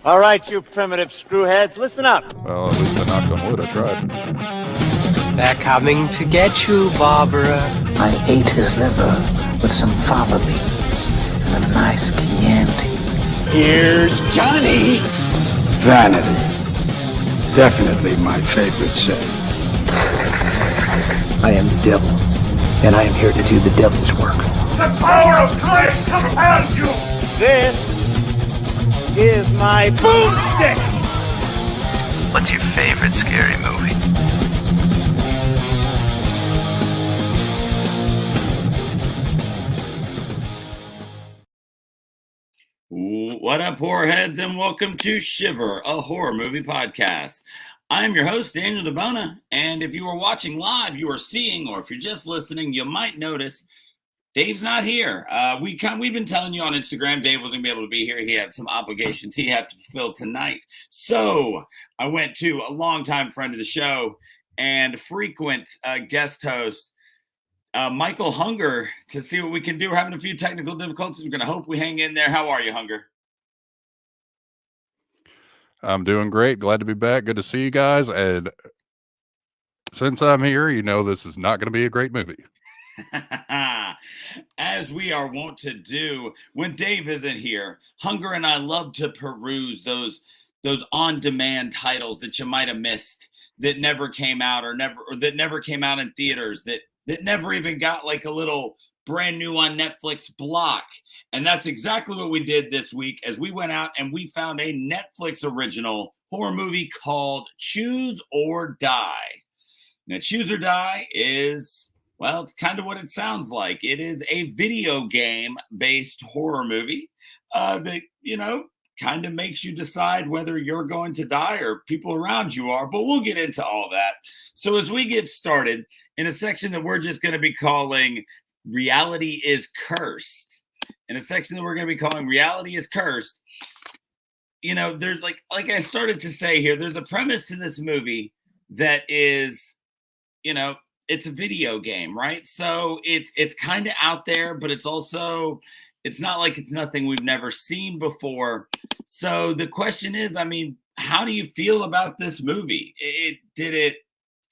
All right, you primitive screwheads, listen up. Well, at least I knocked on wood. I tried. They're coming to get you, Barbara. I ate his liver with some fava beans and a nice Chianti. Here's Johnny. Vanity. Definitely my favorite sin. I am the devil, and I am here to do the devil's work. The power of Christ compels you! This is my boomstick! What's your favorite scary movie? What up, horror heads, and welcome to Shiver, a horror movie podcast. I'm your host, Daniel DeBona, and if you are watching live, you are seeing, or if you're just listening, you might notice Dave's not here. We've been telling you on Instagram Dave wasn't going to be able to be here. He had some obligations he had to fulfill tonight. So I went to a longtime friend of the show and frequent guest host, Michael Hunger, to see what we can do. We're having a few technical difficulties. We're going to hope we hang in there. How are you, Hunger? I'm doing great. Glad to be back. Good to see you guys. And since I'm here, you know this is not going to be a great movie. As we are wont to do when Dave isn't here, Hunger and I love to peruse those on-demand titles that you might have missed, that never came out or that never came out in theaters, that never even got like a little brand new on Netflix block. And that's exactly what we did this week as we went out and we found a Netflix original horror movie called Choose or Die. Now, Choose or Die is, well, it's kind of what it sounds like. It is a video game based horror movie that, you know, kind of makes you decide whether you're going to die or people around you are, but we'll get into all that. So as we get started in a section that we're just going to be calling Reality is Cursed, in a section that we're going to be calling Reality is Cursed, you know, there's like I started to say here, there's a premise to this movie that is, you know, it's a video game, right? So it's kind of out there, but it's also, it's not like it's nothing we've never seen before. So the question is, I mean, how do you feel about this movie?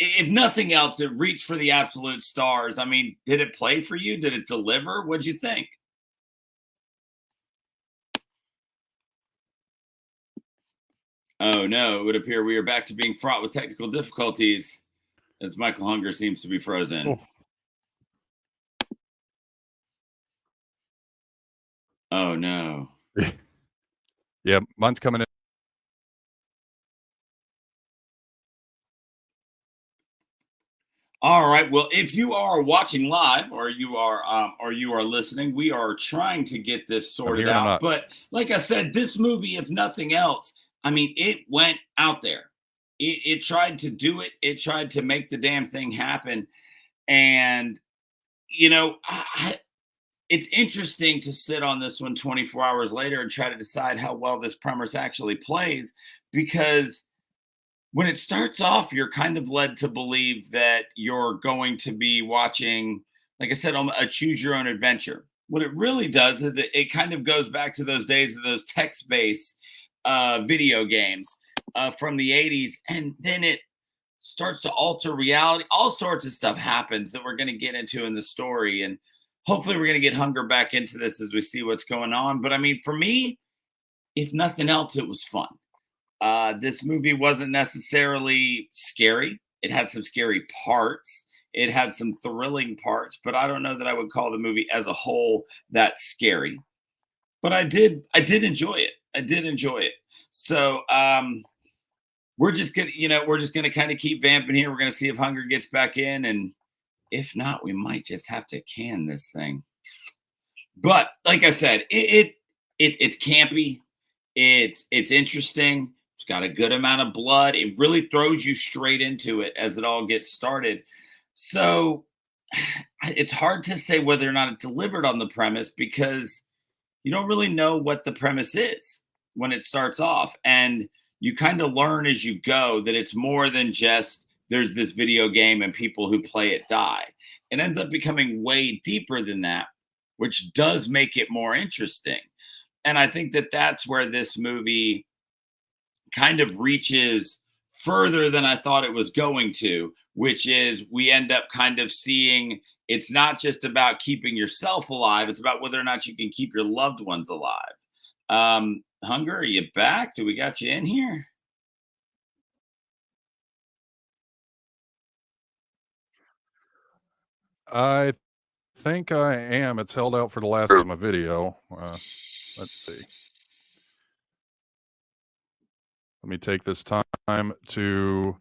If nothing else, it reached for the absolute stars. I mean, did it play for you? Did it deliver? What'd you think? Oh no, it would appear we are back to being fraught with technical difficulties as Michael Hunger seems to be frozen. Oh no. Yeah, mine's coming in. All right. Well, if you are watching live or you are listening, we are trying to get this sorted out. But like I said, this movie, if nothing else, I mean, it went out there. It tried to do it. It tried to make the damn thing happen. And, you know, it's interesting to sit on this one 24 hours later and try to decide how well this premise actually plays, because when it starts off, you're kind of led to believe that you're going to be watching, like I said, a choose your own adventure. What it really does is it kind of goes back to those days of those text-based video games from the 80s. And then it starts to alter reality. All sorts of stuff happens that we're going to get into in the story. And hopefully we're going to get Hunger back into this as we see what's going on. But I mean, for me, if nothing else, it was fun. This movie wasn't necessarily scary. It had some scary parts. It had some thrilling parts, but I don't know that I would call the movie as a whole that scary. But I did enjoy it. I did enjoy it. So we're just gonna kind of keep vamping here. We're gonna see if Hunger gets back in, and if not, we might just have to can this thing. But like I said, it's campy. It's interesting. It's got a good amount of blood. It really throws you straight into it as it all gets started. So it's hard to say whether or not it delivered on the premise, because you don't really know what the premise is when it starts off. And you kind of learn as you go that it's more than just there's this video game and people who play it die. It ends up becoming way deeper than that, which does make it more interesting. And I think that that's where this movie kind of reaches further than I thought it was going to, which is we end up kind of seeing it's not just about keeping yourself alive, it's about whether or not you can keep your loved ones alive. Hunger, are you back? Do we got you in here? I think I am. It's held out for the last of my video. Let's see. Let me take this time to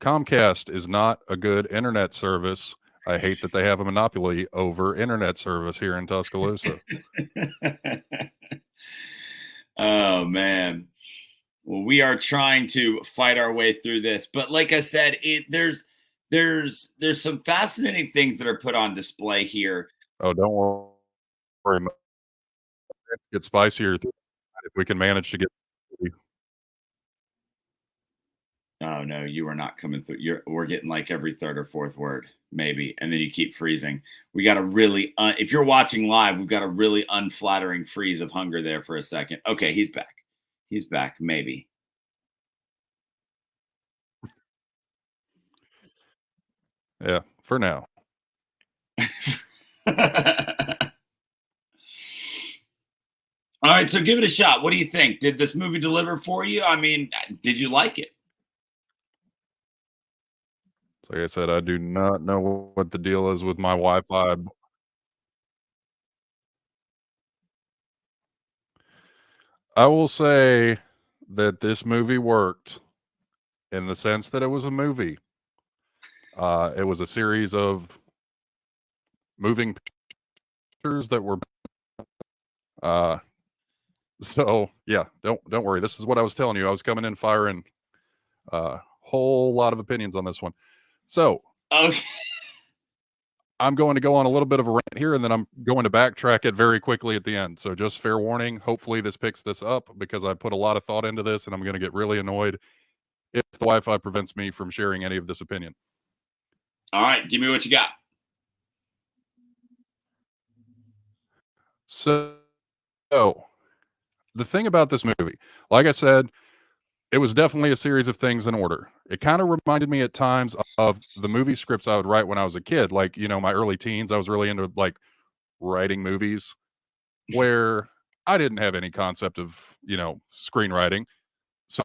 Comcast is not a good internet service. I hate that they have a monopoly over internet service here in Tuscaloosa. Oh man. Well, we are trying to fight our way through this, but like I said, there's some fascinating things that are put on display here. Oh, don't worry. Get spicier if we can manage to get. Oh no, you are not coming through. We're getting like every third or fourth word, maybe, and then you keep freezing. We got a really, if you're watching live, we've got a really unflattering freeze of Hunger there for a second. Okay, he's back. He's back, maybe. Yeah, for now. All right, so give it a shot. What do you think? Did this movie deliver for you? I mean, did you like it? Like I said, I do not know what the deal is with my Wi-Fi. I will say that this movie worked in the sense that it was a movie. It was a series of moving pictures that were so yeah, don't worry. This is what I was telling you. I was coming in firing a whole lot of opinions on this one. So okay. I'm going to go on a little bit of a rant here, and then I'm going to backtrack it very quickly at the end. So just fair warning. Hopefully this picks this up because I put a lot of thought into this, and I'm going to get really annoyed if the Wi-Fi prevents me from sharing any of this opinion. All right, give me what you got. So the thing about this movie, like I said, it was definitely a series of things in order. It kind of reminded me at times of the movie scripts I would write when I was a kid. Like, you know, my early teens, I was really into like writing movies where I didn't have any concept of, you know, screenwriting. So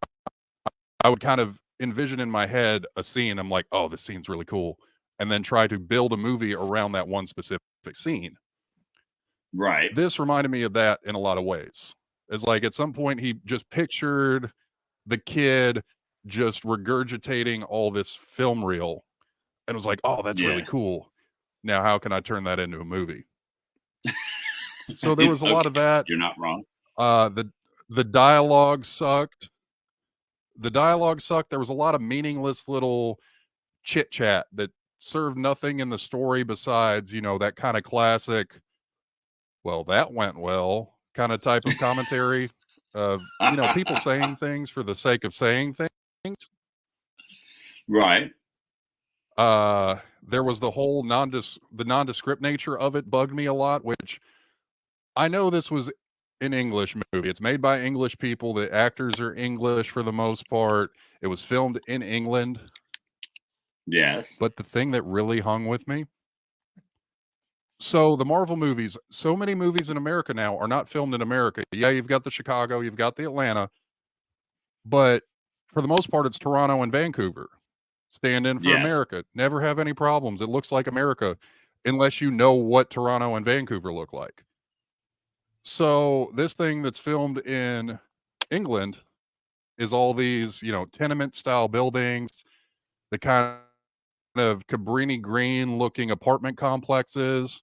I would kind of envision in my head a scene. I'm like, oh, this scene's really cool. And then try to build a movie around that one specific scene. Right. This reminded me of that in a lot of ways. It's like at some point he just pictured the kid just regurgitating all this film reel and was like, oh, that's really cool. Now, how can I turn that into a movie? So there was a lot of that. You're not wrong. The dialogue sucked. The dialogue sucked. There was a lot of meaningless little chit chat that served nothing in the story besides, you know, that kind of classic, well, that went well kind of type of commentary of, you know, people saying things for the sake of saying things. Right. There was the whole nondescript nature of it bugged me a lot, which I know this was an English movie. It's made by English people. The actors are English for the most part. It was filmed in England. Yes. But the thing that really hung with me, so the Marvel movies, so many movies in America now are not filmed in America. Yeah, you've got the Chicago, you've got the Atlanta, but for the most part, it's Toronto and Vancouver. Stand in for America. Never have any problems. It looks like America unless you know what Toronto and Vancouver look like. So this thing that's filmed in England is all these, you know, tenement style buildings, the kind of Cabrini Green looking apartment complexes.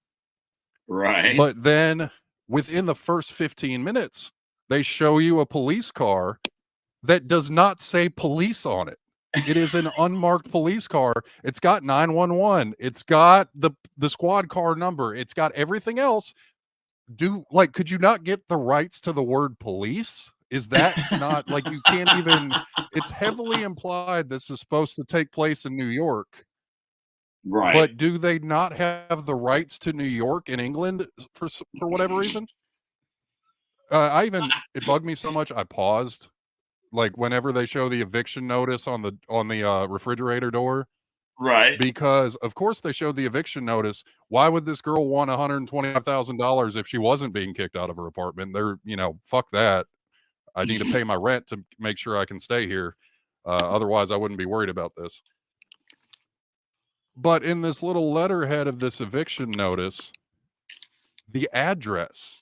Right. But then within the first 15 minutes, they show you a police car that does not say police on it. It is an unmarked police car. It's got 911. It's got the squad car number. It's got everything else. Could you not get the rights to the word police? Is that not like you can't even, it's heavily implied this is supposed to take place in New York. Right. But do they not have the rights to New York in England for whatever reason? It bugged me so much. I paused like whenever they show the eviction notice on the refrigerator door. Right. Because of course they showed the eviction notice. Why would this girl want $125,000 if she wasn't being kicked out of her apartment? They're, fuck that. I need to pay my rent to make sure I can stay here. Otherwise I wouldn't be worried about this. But in this little letterhead of this eviction notice, the address.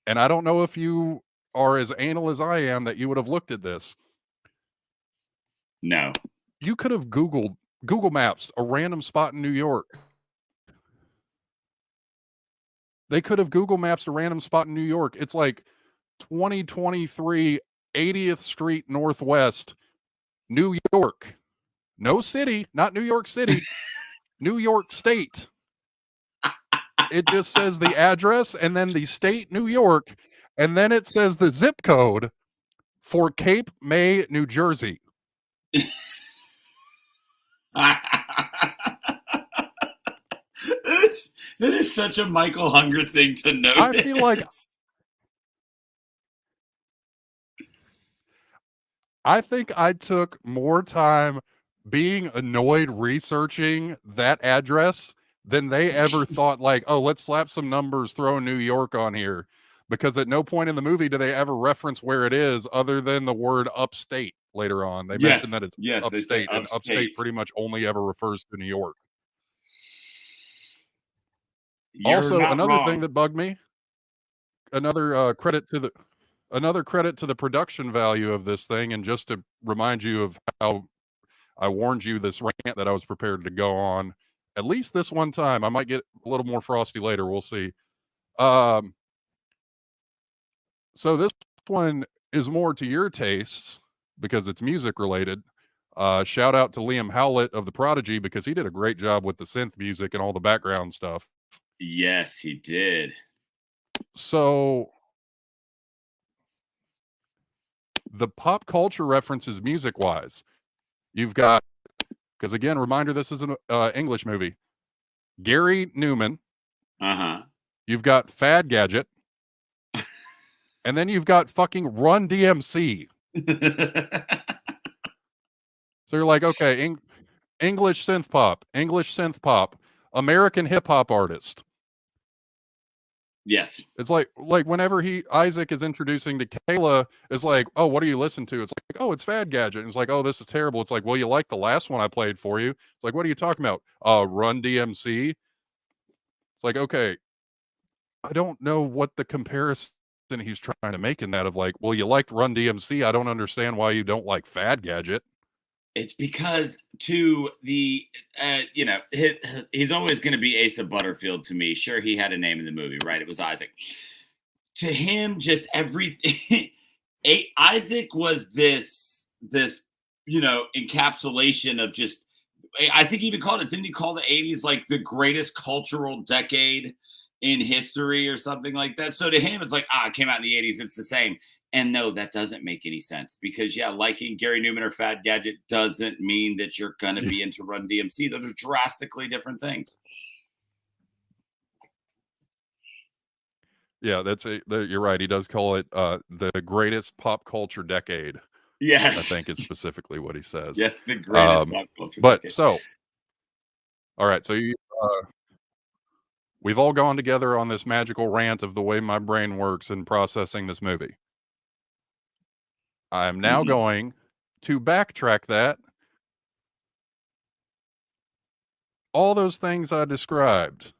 And I don't know if you are as anal as I am that you would have looked at this. No. You could have Google Maps a random spot in New York. They could have Google Maps a random spot in New York. It's like 2023 80th Street Northwest, New York. No city, not New York City, New York State. It just says the address and then the state, New York, and then it says the zip code for Cape May, New Jersey. That is such a Michael Hunger thing to notice. I feel like I think I took more time being annoyed researching that address than they ever thought, like, oh, let's slap some numbers, throw New York on here. Because at no point in the movie do they ever reference where it is other than the word upstate later on. They mention that it's upstate, and upstate pretty much only ever refers to New York. Also, another thing that bugged me, another credit to the production value of this thing, and just to remind you of how I warned you this rant that I was prepared to go on, at least this one time. I might get a little more frosty later. We'll see. So this one is more to your tastes because it's music related. Shout out to Liam Howlett of The Prodigy because he did a great job with the synth music and all the background stuff. Yes, he did. So the pop culture references music wise, you've got, because again, reminder, this is an English movie. Gary Newman. You've got Fad Gadget. And then you've got fucking Run DMC. So you're like, okay, English synth pop, American hip hop artist. Yes. It's like whenever Isaac is introducing to Kayla, it's like, oh, what do you listen to? It's like, oh, it's Fad Gadget. And it's like, oh, this is terrible. It's like, well, you like the last one I played for you. It's like, what are you talking about? Run DMC. It's like, okay, I don't know what the comparison he's trying to make in that of like, well, you liked Run DMC. I don't understand why you don't like Fad Gadget. It's because to the, he's always going to be Asa Butterfield to me. Sure, he had a name in the movie, right? It was Isaac. To him, just everything. Isaac was this, encapsulation of just, I think he even called it, didn't he call the 80s like the greatest cultural decade in history or something like that? So to him, it's like, it came out in the 80s, it's the same. And no, that doesn't make any sense because, liking Gary Newman or Fad Gadget doesn't mean that you're going to be into Run DMC. Those are drastically different things. Yeah, you're right. He does call it the greatest pop culture decade. Yes. I think it's specifically what he says. Yes, the greatest pop culture decade. So, all right. So we've all gone together on this magical rant of the way my brain works in processing this movie. I'm now going to backtrack that. All those things I described,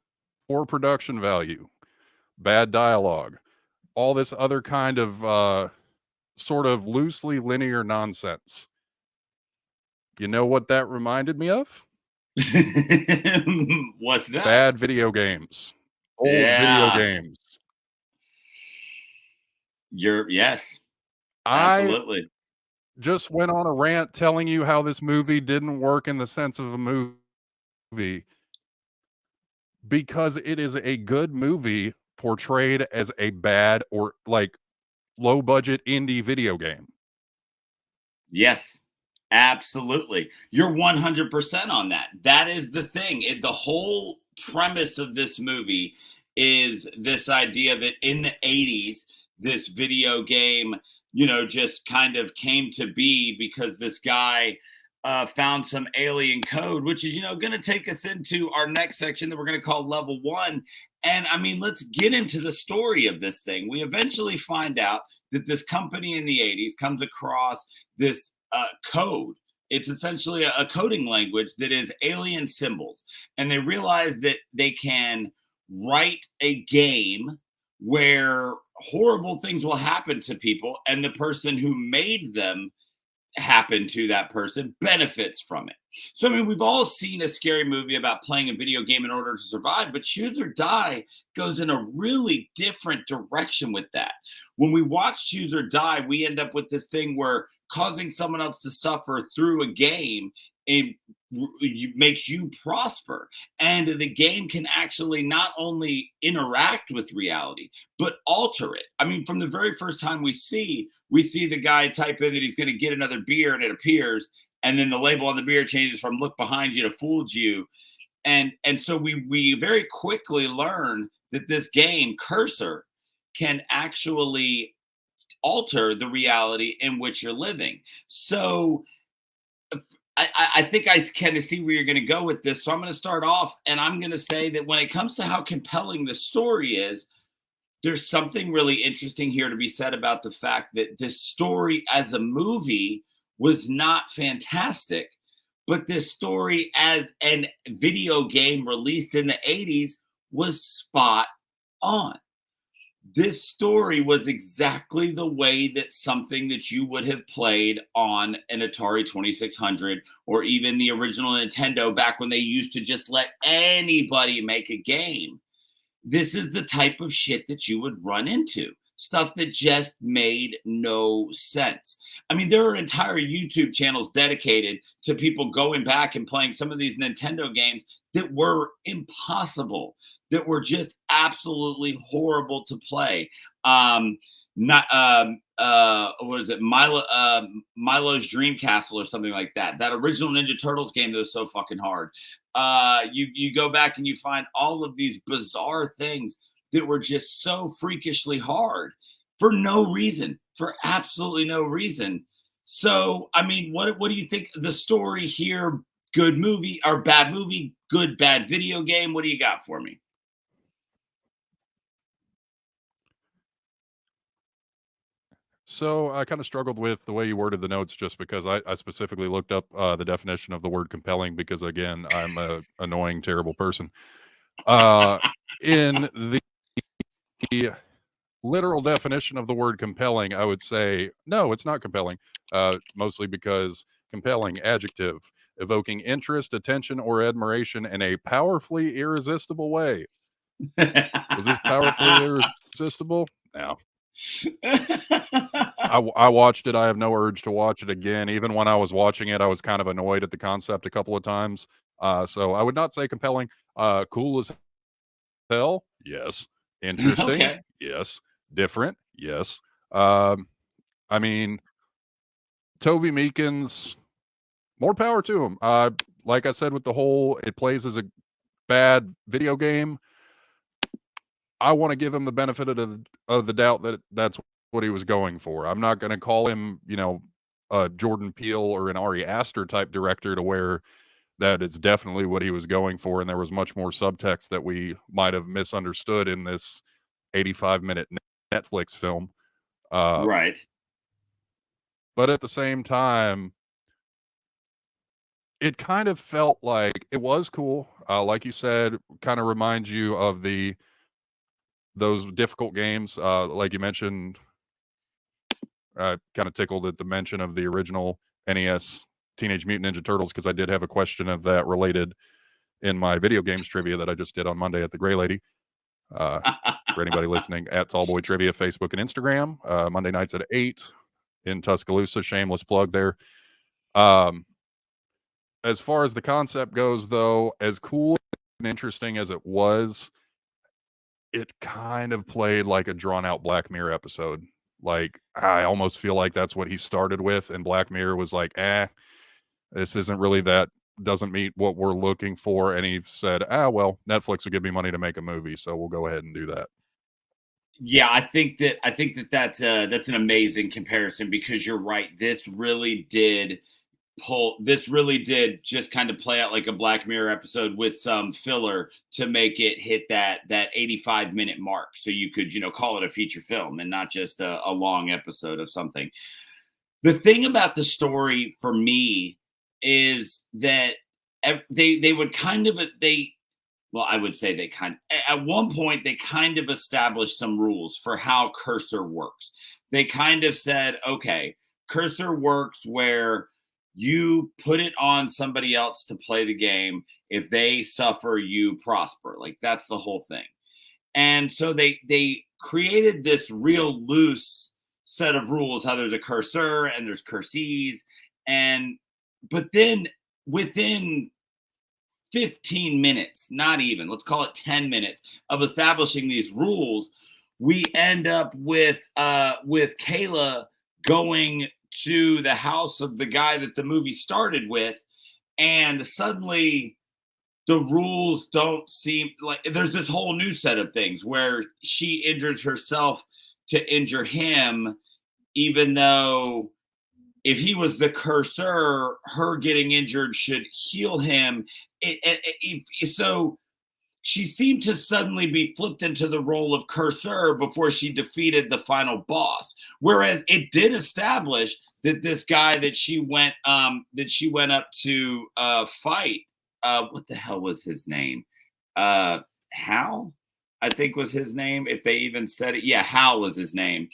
poor production value, bad dialogue, all this other kind of sort of loosely linear nonsense. You know what that reminded me of? What's that? Bad video games. Old video games. Yes. Absolutely. I just went on a rant telling you how this movie didn't work in the sense of a movie because it is a good movie portrayed as a bad or like low budget indie video game. Yes, absolutely. You're 100% on that. That is the thing. The whole premise of this movie is this idea that in the 80s, this video game just kind of came to be because this guy found some alien code, which is, going to take us into our next section that we're going to call level 1. And I mean, let's get into the story of this thing. We eventually find out that this company in the 80s comes across this code. It's essentially a coding language that is alien symbols. And they realize that they can write a game where horrible things will happen to people, and the person who made them happen to that person benefits from it. So, I mean, we've all seen a scary movie about playing a video game in order to survive, but Choose or Die goes in a really different direction with that. When we watch Choose or Die, we end up with this thing where causing someone else to suffer through a game makes you prosper. And the game can actually not only interact with reality, but alter it. I mean, from the very first time we see the guy type in that he's going to get another beer, and it appears, and then the label on the beer changes from "look behind you" to "fooled you." And so we very quickly learn that this game, Cursor, can actually alter the reality in which you're living. So I think I kind of see where you're going to go with this. So I'm going to start off, and I'm going to say that when it comes to how compelling the story is, there's something really interesting here to be said about the fact that this story as a movie was not fantastic, but this story as a video game released in the 80s was spot on. This story was exactly the way that something that you would have played on an Atari 2600 or even the original Nintendo back when they used to just let anybody make a game. This is the type of shit that you would run into. Stuff that just made no sense. I mean, there are entire YouTube channels dedicated to people going back and playing some of these Nintendo games that were impossible, that were just absolutely horrible to play. What is it? Milo's Dream Castle or something like that. That original Ninja Turtles game that was so fucking hard. You go back and you find all of these bizarre things that were just so freakishly hard for no reason, for absolutely no reason. So, I mean, what do you think the story here? Good movie or bad movie? Good, bad video game? What do you got for me? So I kind of struggled with the way you worded the notes just because I specifically looked up the definition of the word compelling because, again, I'm a annoying, terrible person. In the literal definition of the word compelling, I would say, no, it's not compelling, mostly because compelling, adjective, evoking interest, attention, or admiration in a powerfully irresistible way. Was this powerfully irresistible? No. I watched it. I have no urge to watch it again. Even when I was watching it, I was kind of annoyed at the concept a couple of times. So I would not say compelling. Cool as hell? Yes. Interesting? Okay. Yes. Different? Yes. I mean, Toby Meekins, more power to him. Like I said, with the whole, it plays as a bad video game. I want to give him the benefit of the doubt that that's what he was going for. I'm not going to call him, a Jordan Peele or an Ari Aster type director to where that is definitely what he was going for. And there was much more subtext that we might have misunderstood in this 85-minute Netflix film. Right. But at the same time, it kind of felt like it was cool. Like you said, kind of reminds you of those difficult games. Like you mentioned, kind of tickled at the mention of the original NES Teenage Mutant Ninja Turtles, because I did have a question of that related in my video games trivia that I just did on Monday at the Gray Lady. For anybody listening, at Tallboy Trivia, Facebook and Instagram, Monday nights at 8 in Tuscaloosa. Shameless plug there. As far as the concept goes, though, as cool and interesting as it was, it kind of played like a drawn-out Black Mirror episode. Like, I almost feel like that's what he started with, and Black Mirror was like, this isn't really that, doesn't meet what we're looking for, and he said, well, Netflix will give me money to make a movie, so we'll go ahead and do that. Yeah, I think that's an amazing comparison, because you're right. This really did just kind of play out like a Black Mirror episode with some filler to make it hit that 85-minute mark, so you could, call it a feature film and not just a long episode of something. The thing about the story for me is that they would kind of I would say at one point they kind of established some rules for how Cursor works. They kind of said, okay, Cursor works where you put it on somebody else to play the game. If they suffer, you prosper. Like, that's the whole thing. And so they created this real loose set of rules, how there's a cursor and there's cursees. But then within 15 minutes, not even, let's call it 10 minutes of establishing these rules, we end up with Kayla going to the house of the guy that the movie started with, and suddenly the rules don't seem like, there's this whole new set of things where she injures herself to injure him, even though if he was the cursor, her getting injured should heal him. So she seemed to suddenly be flipped into the role of cursor before she defeated the final boss. Whereas it did establish that this guy that she went up to fight, what the hell was his name? Hal, I think was his name. If they even said it, yeah, Hal was his name.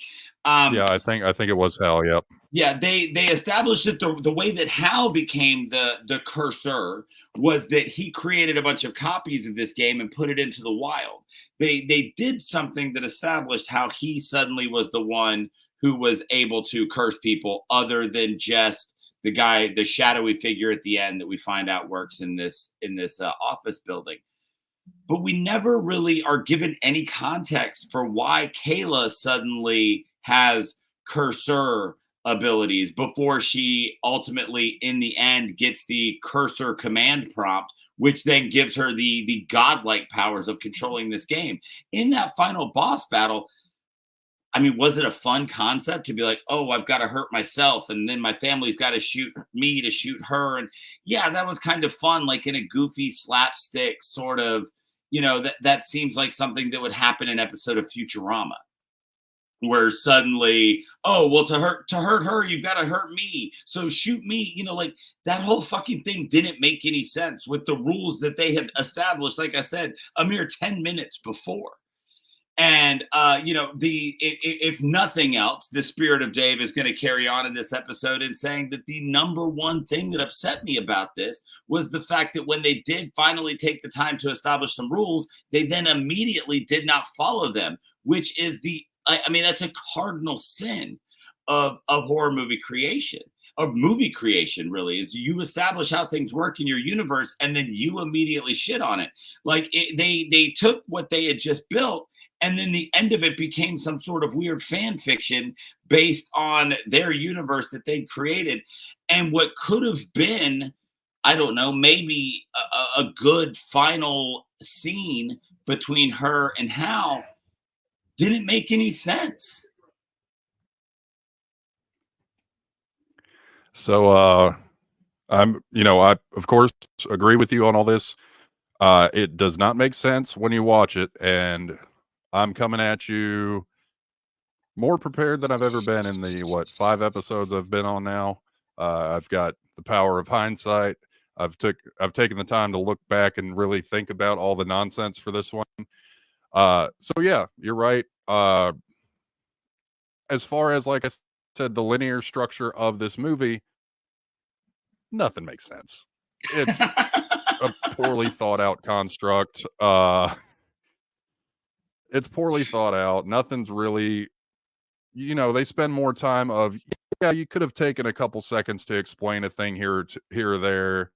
Yeah, I think it was Hal. Yep. Yeah, they established that the way that Hal became the cursor was that he created a bunch of copies of this game and put it into the wild. They did something that established how he suddenly was the one who was able to curse people, other than just the guy, the shadowy figure at the end that we find out works in this office building. But we never really are given any context for why Kayla suddenly has cursor abilities before she ultimately, in the end, gets the cursor command prompt, which then gives her the godlike powers of controlling this game. In that final boss battle, I mean, was it a fun concept to be like, oh, I've got to hurt myself, and then my family's got to shoot me to shoot her? And yeah, that was kind of fun, like in a goofy slapstick sort of, that seems like something that would happen in an episode of Futurama, where suddenly, oh, well, to hurt her, you've got to hurt me. So shoot me. Like, that whole fucking thing didn't make any sense with the rules that they had established, like I said, a mere 10 minutes before. And, if nothing else, the spirit of Dave is going to carry on in this episode in saying that the number one thing that upset me about this was the fact that when they did finally take the time to establish some rules, they then immediately did not follow them, which is that's a cardinal sin of horror movie creation, of movie creation, really, is you establish how things work in your universe and then you immediately shit on it. Like, they took what they had just built, and then the end of it became some sort of weird fan fiction based on their universe that they'd created. And what could have been, I don't know, maybe a good final scene between her and Hal didn't make any sense. So I of course agree with you on all this. It does not make sense when you watch it, and I'm coming at you more prepared than I've ever been in the 5 episodes I've been on now. I've got the power of hindsight. I've taken the time to look back and really think about all the nonsense for this one. So yeah, you're right. As far as, like I said, the linear structure of this movie, nothing makes sense. It's a poorly thought out construct. It's poorly thought out. Nothing's really, they spend more time of, yeah, you could have taken a couple seconds to explain a thing here or there.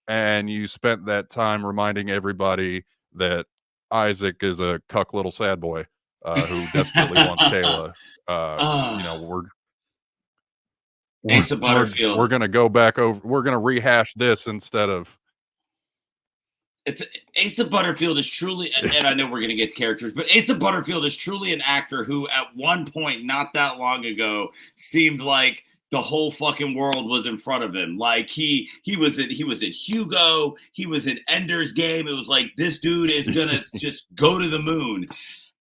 And you spent that time reminding everybody that Isaac is a cuck little sad boy who desperately wants Kayla. Asa Butterfield. We're going to go back over. We're going to rehash this instead of. Asa Butterfield is truly, and I know we're going to get to characters, but Asa Butterfield is truly an actor who at one point, not that long ago, seemed like the whole fucking world was in front of him. Like he was in Hugo, he was in Ender's Game. It was like, this dude is going to just go to the moon.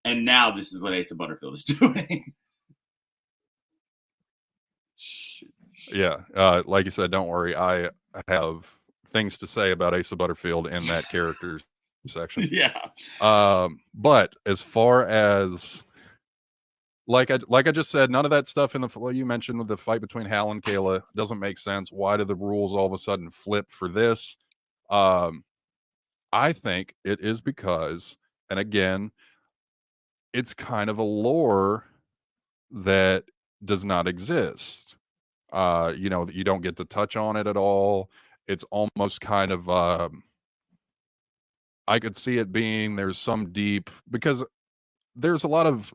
And now this is what Asa Butterfield is doing. Yeah. Like you said, don't worry. I have things to say about Asa Butterfield in that character section. Yeah. But as far as like I just said, none of that stuff in the you mentioned with the fight between Hal and Kayla doesn't make sense. Why do the rules all of a sudden flip for this? I think it is because, and again, it's kind of a lore that does not exist. You know, you don't get to touch on it at all. It's almost kind of I could see it being there's some deep, because there's a lot of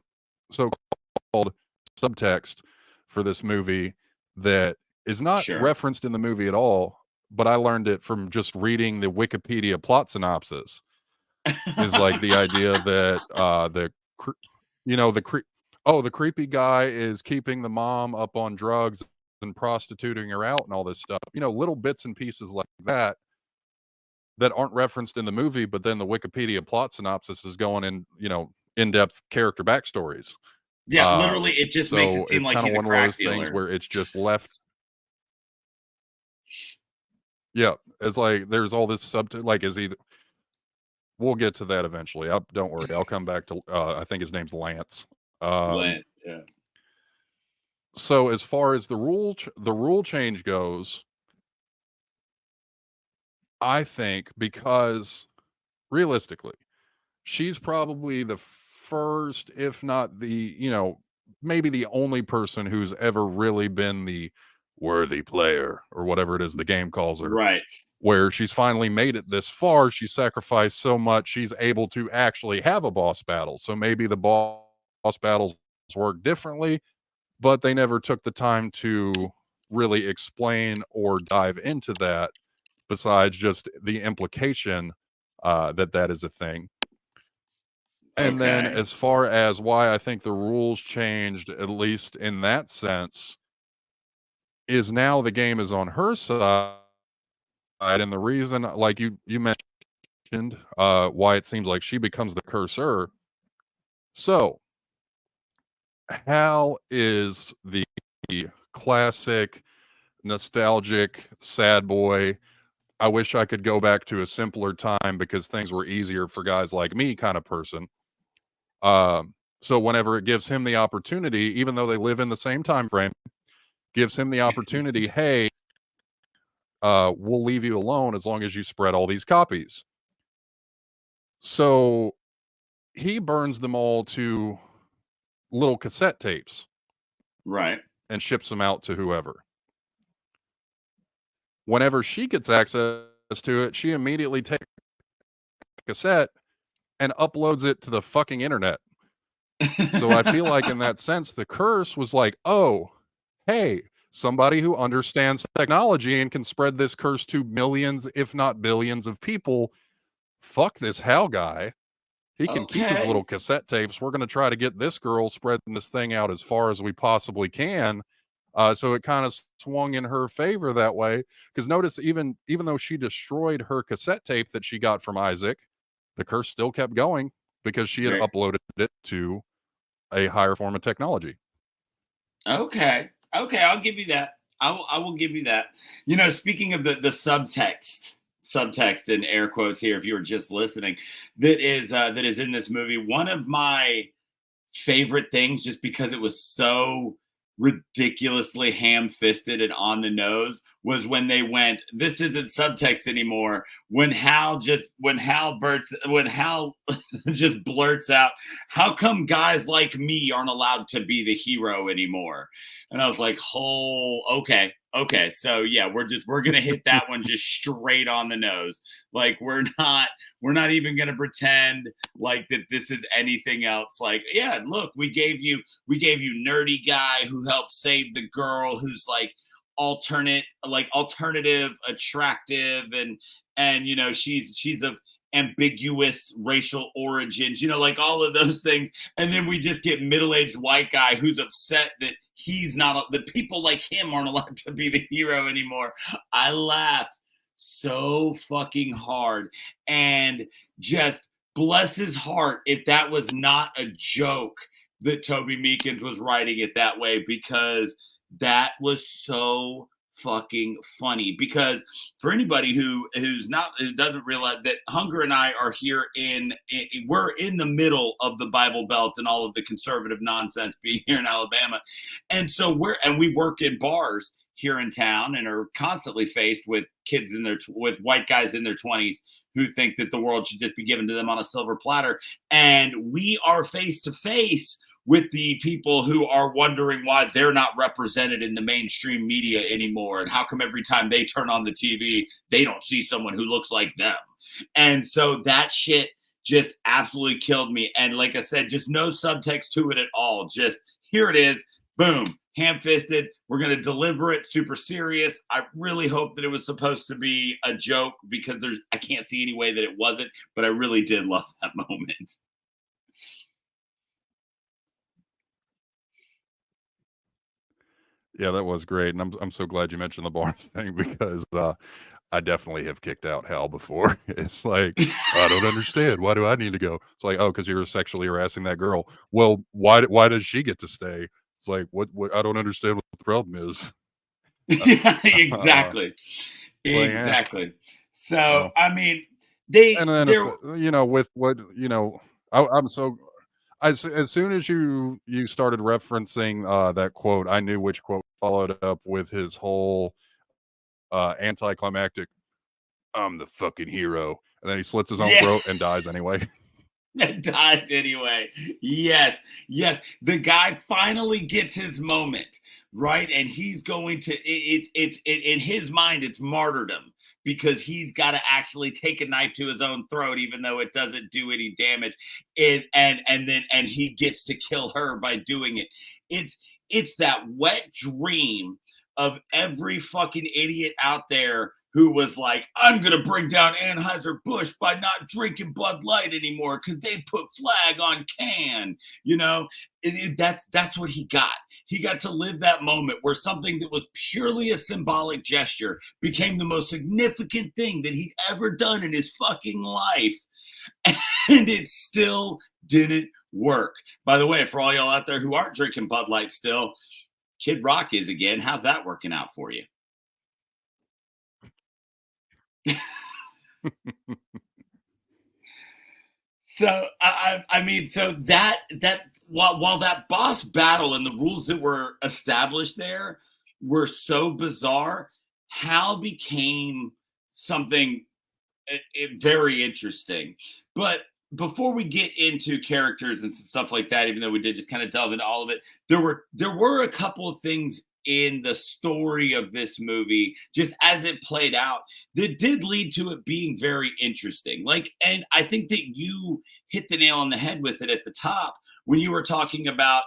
so-called subtext for this movie that is not referenced in the movie at all, but I learned it from just reading the Wikipedia plot synopsis. Is like the idea that the creepy guy is keeping the mom up on drugs and prostituting her out and all this stuff. You know, little bits and pieces like that aren't referenced in the movie, but then the Wikipedia plot synopsis is going in, you know, in-depth character backstories. Yeah, literally, it just makes it seem like he's a crack dealer. Things where it's just left. Yeah, it's like there's all this like is either. We'll get to that eventually. Don't worry. I'll come back to. I think his name's Lance. Lance, yeah. So as far as the rule change goes, I think because realistically, she's probably the first, if not the, you know, maybe the only person who's ever really been the worthy player or whatever it is the game calls her. Right. Where she's finally made it this far. She sacrificed so much. She's able to actually have a boss battle. So maybe the boss battles work differently, but they never took the time to really explain or dive into that besides just the implication that is a thing. And then as far as why I think the rules changed, at least in that sense, is now the game is on her side. And the reason, like you mentioned, why it seems like she becomes the cursor. So Hal is the classic, nostalgic, sad boy. I wish I could go back to a simpler time because things were easier for guys like me kind of person. So whenever it gives him the opportunity, even though they live in the same time frame, gives him the opportunity, hey, we'll leave you alone as long as you spread all these copies. So he burns them all to little cassette tapes. Right. And ships them out to whoever. Whenever she gets access to it, she immediately takes a cassette and uploads it to the fucking internet. So I feel like in that sense, the curse was like, oh, hey, somebody who understands technology and can spread this curse to millions, if not billions of people. Fuck this Hal guy. He can keep his little cassette tapes. We're going to try to get this girl spreading this thing out as far as we possibly can. So it kind of swung in her favor that way. Because notice, even though she destroyed her cassette tape that she got from Isaac, the curse still kept going because she had uploaded it to a higher form of technology. Okay, I'll give you that. I will give you that. You know, speaking of the subtext in air quotes here, if you were just listening, that is in this movie. One of my favorite things, just because it was so ridiculously ham-fisted and on the nose, was when they went, this isn't subtext anymore. When Hal just blurts out, how come guys like me aren't allowed to be the hero anymore? And I was like, okay. So yeah, we're gonna hit that one just straight on the nose. Like we're not even gonna pretend like that this is anything else. Like, yeah, look, we gave you nerdy guy who helped save the girl who's like alternative, attractive, and you know she's ambiguous racial origins, you know, like all of those things. And then we just get middle-aged white guy who's upset that he's not, that people like him aren't allowed to be the hero anymore. I laughed so fucking hard, and just bless his heart if that was not a joke that Toby Meekins was writing it that way, because that was so fucking funny. Because for anybody who doesn't realize that Hunger and I are here we're in the middle of the Bible Belt and all of the conservative nonsense being here in Alabama, and so we work in bars here in town and are constantly faced with with white guys in their 20s who think that the world should just be given to them on a silver platter, and we are face to face with the people who are wondering why they're not represented in the mainstream media anymore. And how come every time they turn on the TV, they don't see someone who looks like them? And so that shit just absolutely killed me. And like I said, just no subtext to it at all. Just here it is, boom, ham-fisted. We're going to deliver it super serious. I really hope that it was supposed to be a joke, because I can't see any way that it wasn't, but I really did love that moment. Yeah, that was great, and I'm so glad you mentioned the bar thing, because I definitely have kicked out Hal before. It's like, I don't understand. Why do I need to go? It's like, oh, because you were sexually harassing that girl. Well, why does she get to stay? It's like, what? I don't understand what the problem is. Yeah, exactly, exactly. So I mean, with what I'm so. As soon as you started referencing that quote, I knew which quote followed up with his whole anticlimactic, I'm the fucking hero. And then he slits his own throat and dies anyway. And dies anyway. Yes. The guy finally gets his moment, right? And he's going to, it's in his mind, it's martyrdom, because he's got to actually take a knife to his own throat, even though it doesn't do any damage. And he gets to kill her by doing it. It's that wet dream of every fucking idiot out there who was like, I'm going to bring down Anheuser-Busch by not drinking Bud Light anymore because they put flag on can. You know, that's what he got. He got to live that moment where something that was purely a symbolic gesture became the most significant thing that he'd ever done in his fucking life. And it still didn't work. By the way, for all y'all out there who aren't drinking Bud Light still, Kid Rock is again. How's that working out for you? So I mean, so that while that boss battle and the rules that were established there were so bizarre, Hal became something very interesting. But before we get into characters and stuff like that, even though we did just kind of delve into all of it, there were a couple of things in the story of this movie, just as it played out, that did lead to it being very interesting. And I think that you hit the nail on the head with it at the top when you were talking about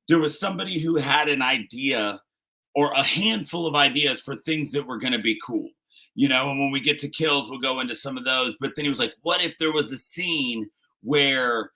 there was somebody who had an idea or a handful of ideas for things that were going to be cool, you know, and when we get to kills, we'll go into some of those. But then he was like, what if there was a scene where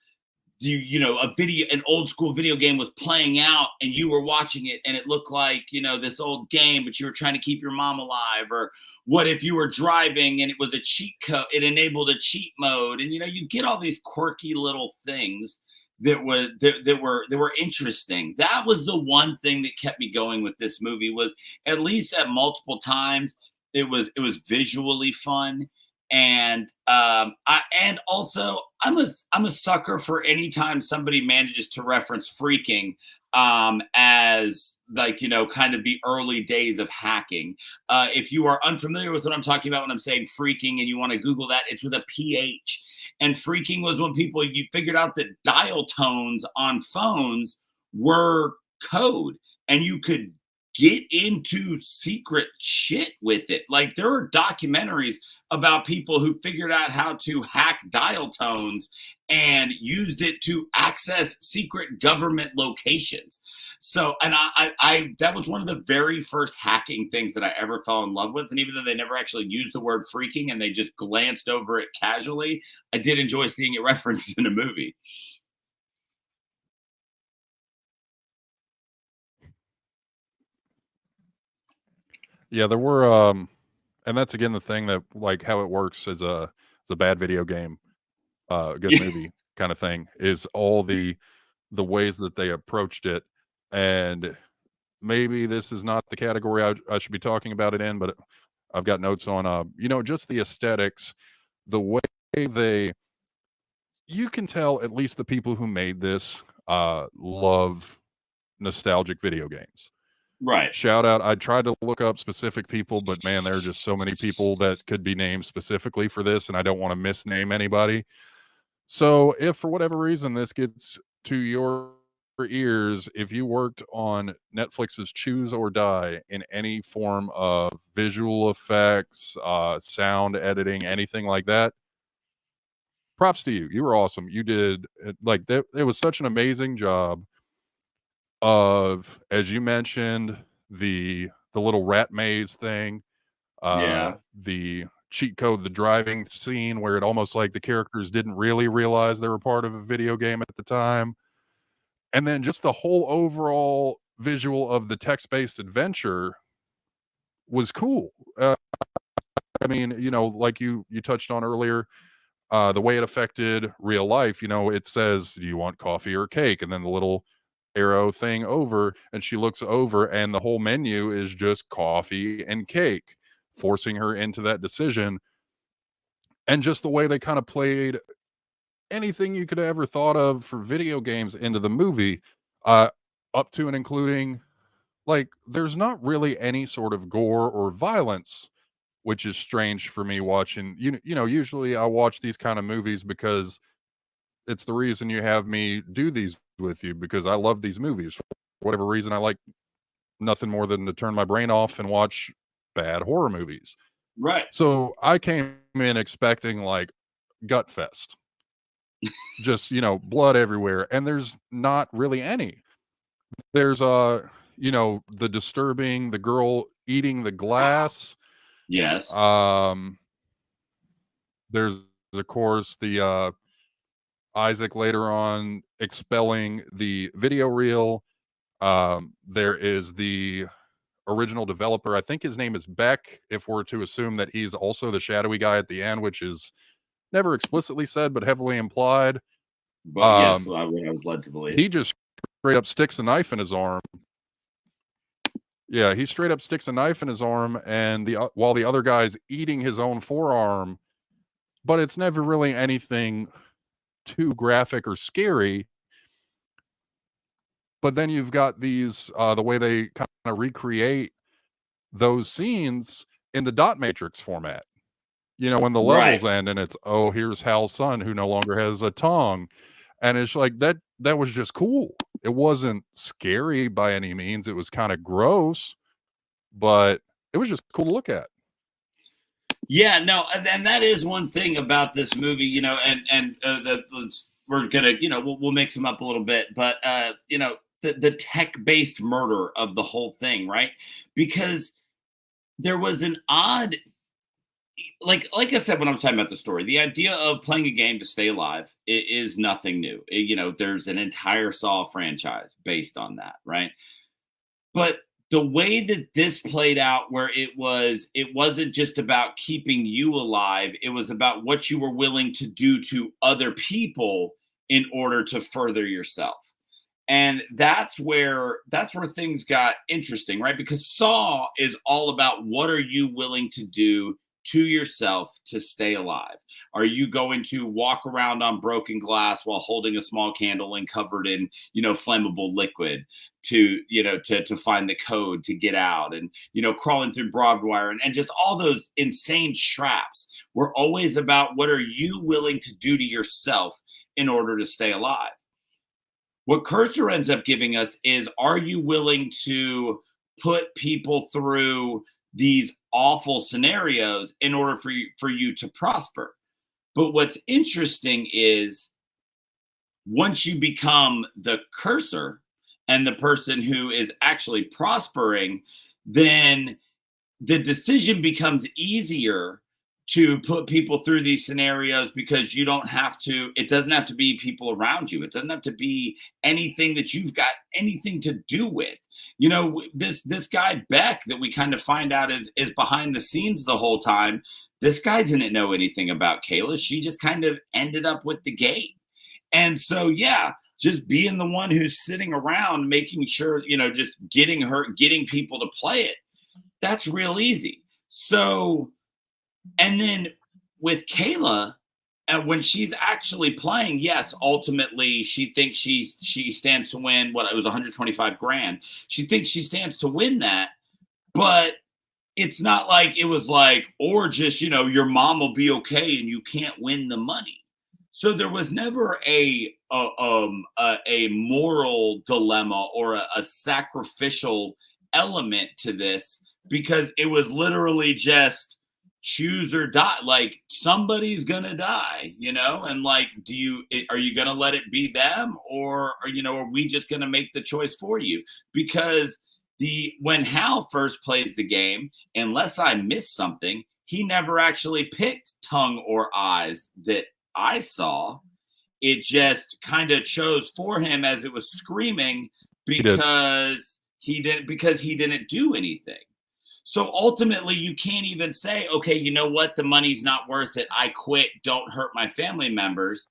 an old school video game was playing out and you were watching it and it looked like, this old game, but you were trying to keep your mom alive? Or what if you were driving and it was a cheat code, it enabled a cheat mode? And, you get all these quirky little things that were interesting. That was the one thing that kept me going with this movie, was at least at multiple times, it was visually fun. And I'm a sucker for any time somebody manages to reference phreaking as kind of the early days of hacking. If you are unfamiliar with what I'm talking about when I'm saying phreaking and you want to Google that, it's with a PH. And phreaking was when you figured out that dial tones on phones were code and you could get into secret shit with it. Like, there are documentaries about people who figured out how to hack dial tones and used it to access secret government locations. So, and I that was one of the very first hacking things that I ever fell in love with. And even though they never actually used the word freaking and they just glanced over it casually, I did enjoy seeing it referenced in a movie. Yeah, there were, and that's again the thing that like how it works as a bad video game, good movie kind of thing is all the ways that they approached it, and maybe this is not the category I should be talking about it in, but I've got notes on, just the aesthetics, the way you can tell at least the people who made this love nostalgic video games. Right. Shout out. I tried to look up specific people, but man, there are just so many people that could be named specifically for this, and I don't want to misname anybody. So if for whatever reason this gets to your ears, if you worked on Netflix's Choose or Die in any form of visual effects, sound editing, anything like that, props to you. You were awesome. You did like that. It was such an amazing job of, as you mentioned, the little rat maze thing, the cheat code, the driving scene where it almost like the characters didn't really realize they were part of a video game at the time, and then just the whole overall visual of the text-based adventure was cool. I mean, like you touched on earlier, the way it affected real life. It says, "Do you want coffee or cake?" and then the little arrow thing over, and she looks over and the whole menu is just coffee and cake, forcing her into that decision. And just the way they kind of played anything you could have ever thought of for video games into the movie, up to and including, like, there's not really any sort of gore or violence, which is strange for me watching. Usually I watch these kind of movies because it's the reason you have me do these with you, because I love these movies. For whatever reason, I like nothing more than to turn my brain off and watch bad horror movies. Right. So I came in expecting like gut fest, just, blood everywhere. And there's not really any. There's, the disturbing, the girl eating the glass. Yes. There's, of course, the, Isaac later on expelling the video reel. There is the original developer. I think his name is Beck, if we're to assume that he's also the shadowy guy at the end, which is never explicitly said, but heavily implied. But yes, I was led to believe. He just straight up sticks a knife in his arm. Yeah, he straight up sticks a knife in his arm, and while the other guy's eating his own forearm, but it's never really anything too graphic or scary. But then you've got these the way they kind of recreate those scenes in the dot matrix format, when the levels end and it's, oh, here's Hal's son who no longer has a tongue, and it's like that was just cool. It wasn't scary by any means. It was kind of gross, but it was just cool to look at. Yeah, no, and that is one thing about this movie, we're gonna, we'll mix them up a little bit, but the tech-based murder of the whole thing, right? Because there was an odd, like I said when I was talking about the story, the idea of playing a game to stay alive is nothing new. There's an entire Saw franchise based on that, right? But the way that this played out, where it wasn't just about keeping you alive, it was about what you were willing to do to other people in order to further yourself. And that's where things got interesting, right? Because Saw is all about what are you willing to do to yourself to stay alive? Are you going to walk around on broken glass while holding a small candle and covered in, flammable liquid to find the code to get out, and, crawling through barbed wire and just all those insane traps were always about what are you willing to do to yourself in order to stay alive? What Cursor ends up giving us is, are you willing to put people through these awful scenarios in order for you to prosper. But what's interesting is once you become the cursor and the person who is actually prospering, then the decision becomes easier to put people through these scenarios because you don't have to, it doesn't have to be people around you. It doesn't have to be anything that you've got anything to do with. You know, this guy Beck that we kind of find out is behind the scenes the whole time. This guy didn't know anything about Kayla. She just kind of ended up with the game. And so, yeah, just being the one who's sitting around making sure, you know, just getting people to play it, that's real easy. So, and then with Kayla, when she's actually playing, yes, ultimately she thinks she stands to win. What, it was 125 grand. She thinks she stands to win that, but it's not like it was like, or just, you know, your mom will be okay and you can't win the money. So there was never a moral dilemma or a sacrificial element to this, because it was literally just choose or die. Like, somebody's gonna die, you know, and like, are you gonna let it be them, or you know, are we just gonna make the choice for you? Because when Hal first plays the game, unless I missed something, he never actually picked tongue or eyes that I saw. It just kind of chose for him as it was screaming, because he didn't do anything. So ultimately, you can't even say, okay, you know what? The money's not worth it. I quit. Don't hurt my family members.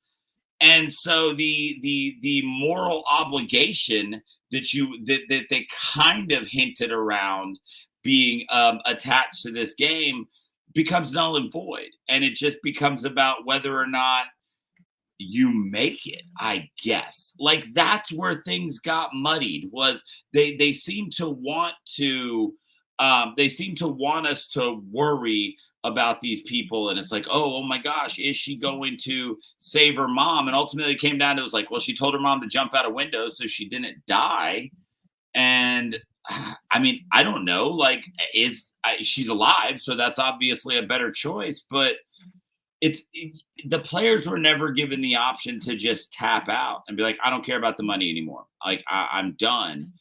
And so the moral obligation that they kind of hinted around being attached to this game becomes null and void. And it just becomes about whether or not you make it, I guess. Like, that's where things got muddied. Was they seem to want to us to worry about these people, and it's like, oh my gosh, is she going to save her mom? And ultimately it came down to, it was like, well, she told her mom to jump out a window so she didn't die. And I mean, I don't know, like, she's alive, so that's obviously a better choice. But the players were never given the option to just tap out and be like, I don't care about the money anymore. Like, I'm done.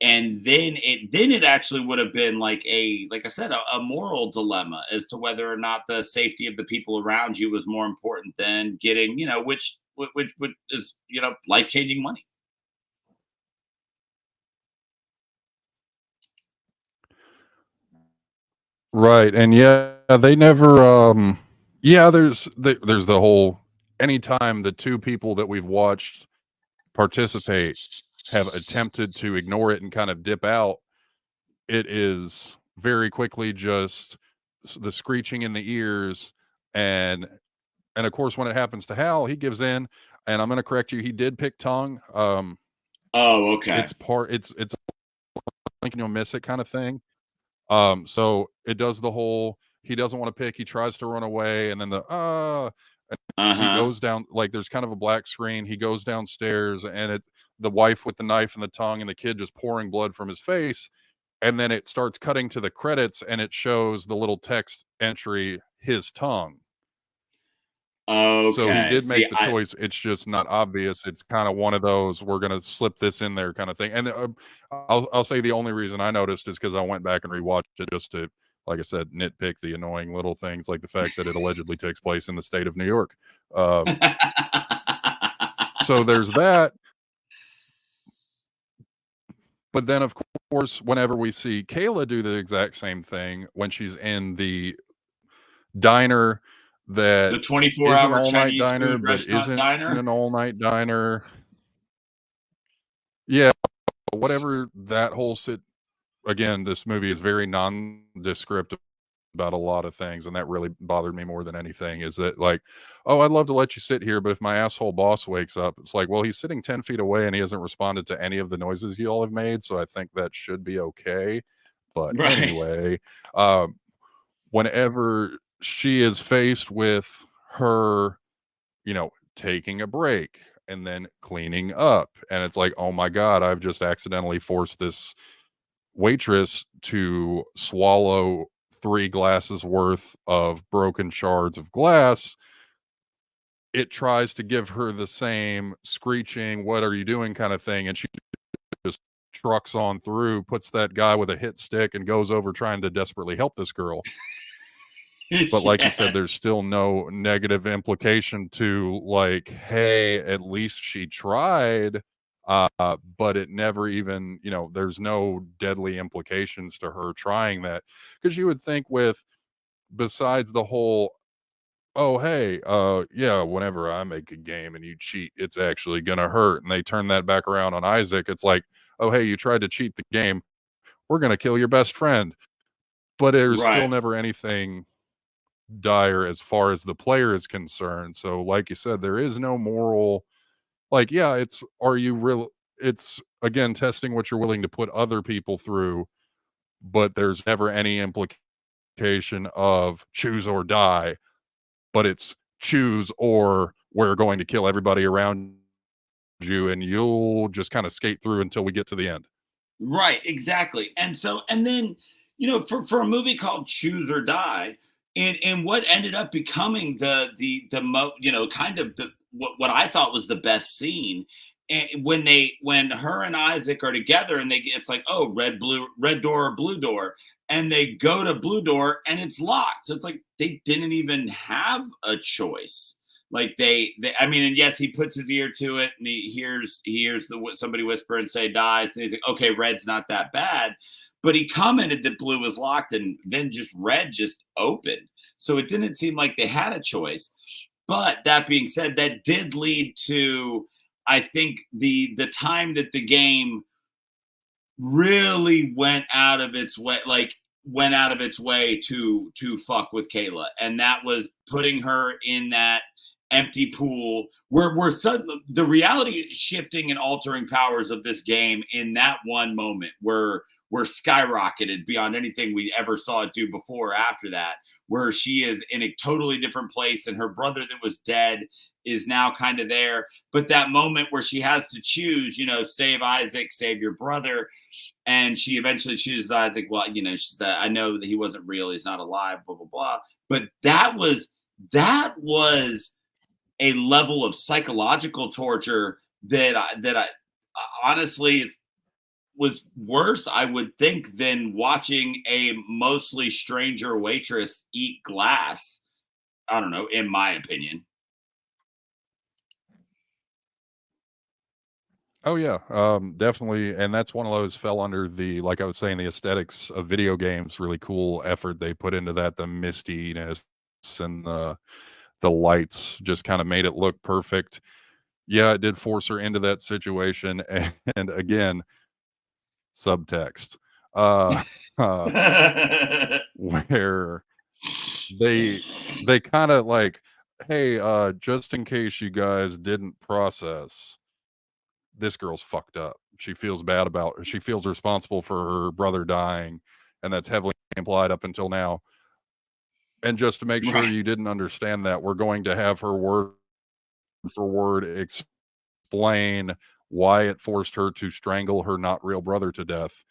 And then it actually would have been like I said, a moral dilemma as to whether or not the safety of the people around you was more important than getting, you know, which is, you know, life-changing money. Right. And yeah, they never there's the whole, anytime the two people that we've watched participate have attempted to ignore it and kind of dip out, it is very quickly just the screeching in the ears. And of course, when it happens to Hal, he gives in. And I'm going to correct you, he did pick tongue. Oh, okay. It's a blink and you'll miss it kind of thing. So it does the whole, he doesn't want to pick, he tries to run away, and then he goes down, like, there's kind of a black screen, he goes downstairs, and the wife with the knife and the tongue and the kid just pouring blood from his face, and then it starts cutting to the credits and it shows the little text entry, his tongue. Okay. So he did make the choice. It's just not obvious. It's kind of one of those, we're going to slip this in there kind of thing. And I'll say the only reason I noticed is because I went back and rewatched it just to, like I said, nitpick the annoying little things, like the fact that it allegedly takes place in the state of New York. So there's that. But then, of course, whenever we see Kayla do the exact same thing when she's in the diner, that the 24-hour all-night diner, but isn't an all-night diner. Yeah, whatever that whole again, this movie is very nondescript about a lot of things, and that really bothered me more than anything, is that, like, oh, I'd love to let you sit here, but if my asshole boss wakes up, it's like, well, he's sitting 10 feet away and he hasn't responded to any of the noises you all have made, so I think that should be okay. But anyway, whenever she is faced with her, you know, taking a break and then cleaning up, and it's like, oh my God, I've just accidentally forced this waitress to swallow 3 glasses worth of broken shards of glass, it tries to give her the same screeching, "What are you doing?" kind of thing, and she just trucks on through, puts that guy with a hit stick, and goes over trying to desperately help this girl. But like you said, there's still no negative implication to, like, hey, at least she tried, but it never even, there's no deadly implications to her trying that. Because you would think besides the whole, oh, hey, yeah, whenever I make a game and you cheat, it's actually gonna hurt, and they turn that back around on Isaac, it's like, oh, hey, you tried to cheat the game, we're gonna kill your best friend. But there's still never anything dire as far as the player is concerned. So like you said, there is no moral, like, yeah, it's again testing what you're willing to put other people through, but there's never any implication of choose or die, but it's choose or we're going to kill everybody around you and you'll just kind of skate through until we get to the end. Right, exactly. And then, for a movie called Choose or Die, and what ended up becoming kind of what I thought was the best scene, and when her and Isaac are together and it's like, oh, red door or blue door, and they go to blue door and it's locked. So it's like they didn't even have a choice. Like I mean, and yes, he puts his ear to it and he hears somebody whisper and say dies, and he's like, okay, red's not that bad. But he commented that blue was locked and then just red just opened. So it didn't seem like they had a choice. But that being said, that did lead to, I think, the time that the game really went out of its way to fuck with Kayla. And that was putting her in that empty pool where suddenly the reality shifting and altering powers of this game in that one moment were skyrocketed beyond anything we ever saw it do before or after that, where she is in a totally different place and her brother that was dead is now kind of there. But that moment where she has to choose, save Isaac, save your brother. And she eventually chooses Isaac. Well, she said, I know that he wasn't real. He's not alive, blah, blah, blah. But that was a level of psychological torture that I honestly was worse, I would think, than watching a mostly stranger waitress eat glass. I don't know, in my opinion. Oh yeah, definitely. And that's one of those fell under the, like I was saying, the aesthetics of video games, really cool effort they put into that, the mistiness and the lights just kind of made it look perfect. Yeah, it did force her into that situation. And again, subtext, where they kind of like, hey, just in case you guys didn't process, this girl's fucked up. She feels responsible for her brother dying, and that's heavily implied up until now. And just to make sure you didn't understand that, we're going to have her word for word explain why it forced her to strangle her not real brother to death,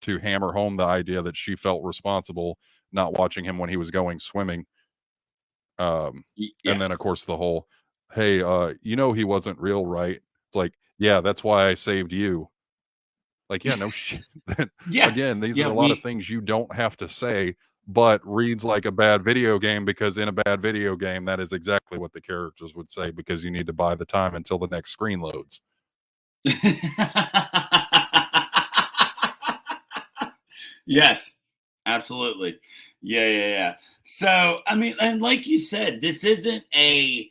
to hammer home the idea that she felt responsible not watching him when he was going swimming. And then of course the whole, hey, he wasn't real, right? It's like, yeah, that's why I saved you. Like, yeah, no shit. Again, these are a lot of things you don't have to say, but reads like a bad video game, because in a bad video game, that is exactly what the characters would say, because you need to buy the time until the next screen loads. Yes, absolutely. Yeah. So, I mean, and like you said, this isn't a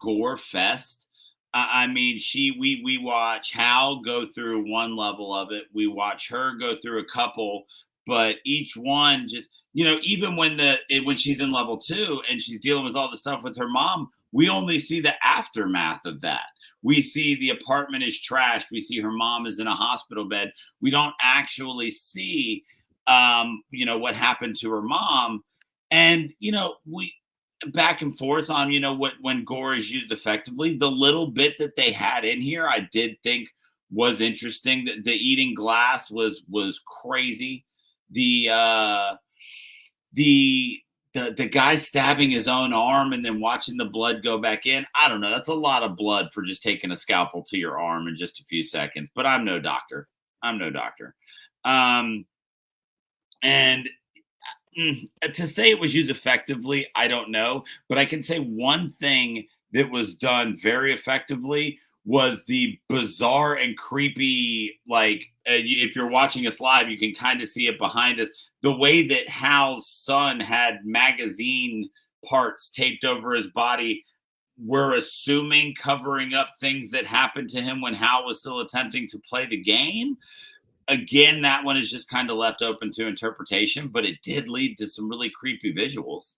gore fest. I mean, we watch Hal go through one level of it. We watch her go through a couple, but each one just, even when she's in level 2 and she's dealing with all the stuff with her mom, we only see the aftermath of that. We see the apartment is trashed. We see her mom is in a hospital bed. We don't actually see, what happened to her mom. And, we back and forth on, when gore is used effectively. The little bit that they had in here, I did think was interesting. The eating glass was crazy. The guy stabbing his own arm and then watching the blood go back in. I don't know. That's a lot of blood for just taking a scalpel to your arm in just a few seconds. But I'm no doctor. And to say it was used effectively, I don't know. But I can say one thing that was done very effectively was the bizarre and creepy, like, if you're watching us live, you can kind of see it behind us. The way that Hal's son had magazine parts taped over his body, we're assuming covering up things that happened to him when Hal was still attempting to play the game. Again, that one is just kind of left open to interpretation, but it did lead to some really creepy visuals.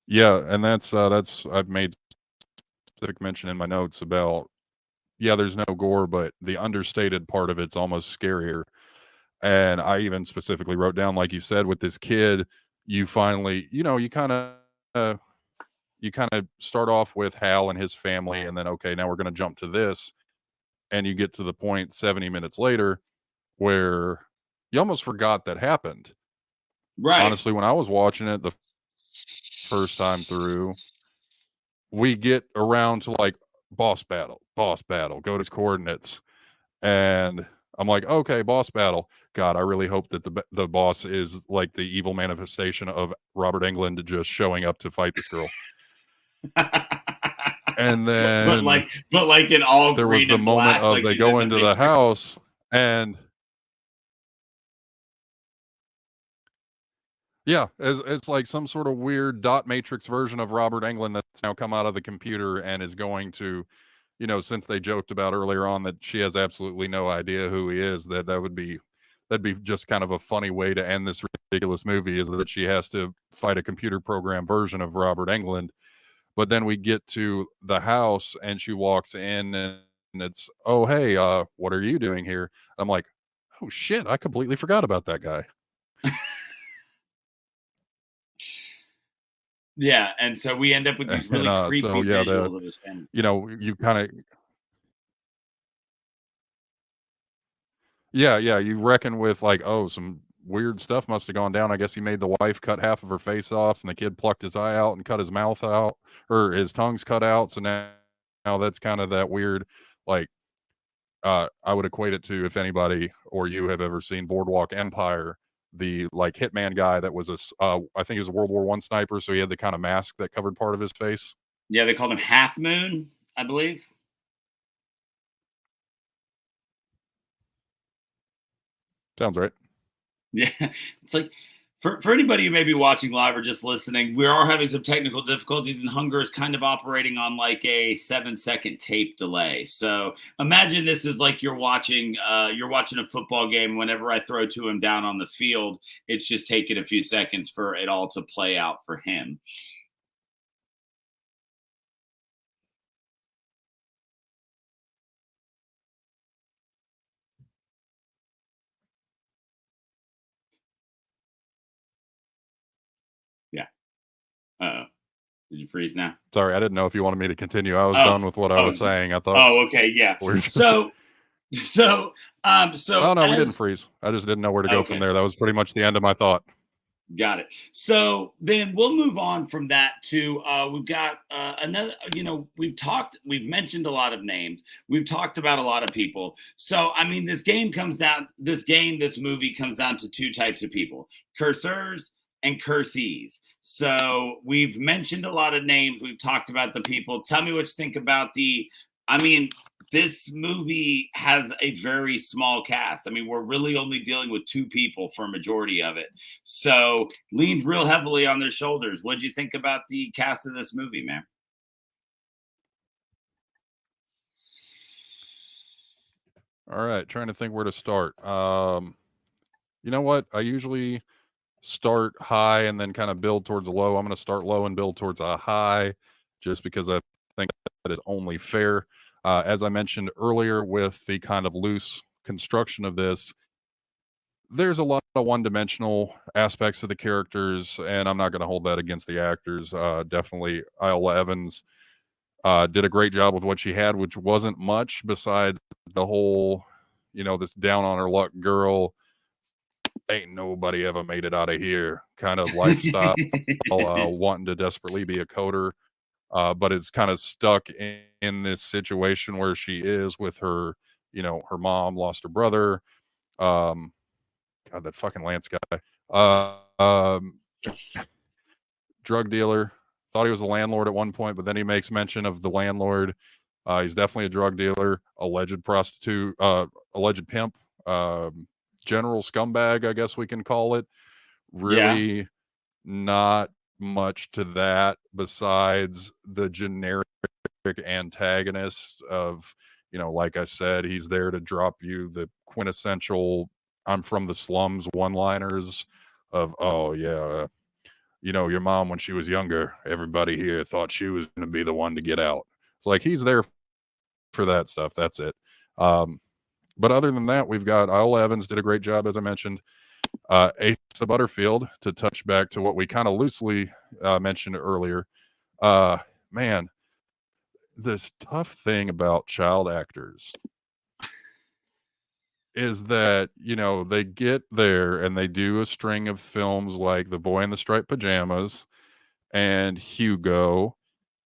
Yeah, and that's I've made specific mention in my notes about, yeah, there's no gore, but the understated part of it's almost scarier. And I even specifically wrote down, like you said, with this kid, you finally, you kind of start off with Hal and his family, and then, okay, now we're going to jump to this, and you get to the point 70 minutes later where you almost forgot that happened. Right. Honestly, when I was watching it the first time through, we get around to like boss battle, go to his coordinates, and I'm like, okay, boss battle. God, I really hope that the boss is like the evil manifestation of Robert Englund just showing up to fight this girl. And then, but like in all there green was the and moment black, of like they go into the house, and yeah, it's like some sort of weird dot matrix version of Robert Englund that's now come out of the computer and is going to, since they joked about earlier on that she has absolutely no idea who he is, that'd be just kind of a funny way to end this ridiculous movie, is that she has to fight a computer program version of Robert Englund. But then we get to the house and she walks in and it's, oh, hey, what are you doing here? I'm like, oh shit, I completely forgot about that guy. Yeah, and so we end up with these really creepy visuals of his family. You kind of, yeah, you reckon with like, oh, some weird stuff must have gone down. I guess he made the wife cut half of her face off, and the kid plucked his eye out and cut his mouth out, or his tongue's cut out. So now that's kind of that weird, like, I would equate it to, if anybody or you have ever seen Boardwalk Empire, the like hitman guy that was I think he was a World War I sniper, so he had the kind of mask that covered part of his face. Yeah, they called him Half Moon, I believe. Sounds right. Yeah, it's like for anybody who may be watching live or just listening, we are having some technical difficulties, and Hunger is kind of operating on like a 7-second tape delay. So imagine this is like you're watching a football game. Whenever I throw to him down on the field, it's just taking a few seconds for it all to play out for him. Uh-oh. Did you freeze now? Sorry, I didn't know if you wanted me to continue. I was done with what I was saying. I thought. Oh, okay, yeah. So. Oh no, we didn't freeze. I just didn't know where to go from there. That was pretty much the end of my thought. Got it. So then we'll move on from that to we've got another. We've mentioned a lot of names. We've talked about a lot of people. So I mean, this movie comes down to two types of people: cursors and cursees. So we've mentioned a lot of names. We've talked about the people. Tell me what you think about this movie has a very small cast. I mean, we're really only dealing with two people for a majority of it. So leaned real heavily on their shoulders. What'd you think about the cast of this movie, man? All right, trying to think where to start. You know what? I usually start high and then kind of build towards a low. I'm going to start low and build towards a high, just because I think that is only fair. As I mentioned earlier, with the kind of loose construction of this, there's a lot of one-dimensional aspects of the characters, and I'm not going to hold that against the actors. Definitely Iola Evans Did a great job with what she had, which wasn't much besides the whole, this down on her luck girl, ain't nobody ever made it out of here kind of lifestyle, wanting to desperately be a coder, but is kind of stuck in this situation where she is with her, her mom lost her brother. God, that fucking Lance guy. Drug dealer. Thought he was a landlord at one point, but then he makes mention of the landlord. He's definitely a drug dealer, alleged prostitute, alleged pimp, general scumbag, I guess we can call it. Really not much to that besides the generic antagonist of, like I said, he's there to drop you the quintessential I'm from the slums one-liners of, oh yeah, your mom when she was younger, everybody here thought she was going to be the one to get out. It's like he's there for that stuff. That's it. But other than that, we've got Iola Evans did a great job, as I mentioned. Asa Butterfield, to touch back to what we kind of loosely mentioned earlier. Man, this tough thing about child actors is that, they get there and they do a string of films like The Boy in the Striped Pajamas and Hugo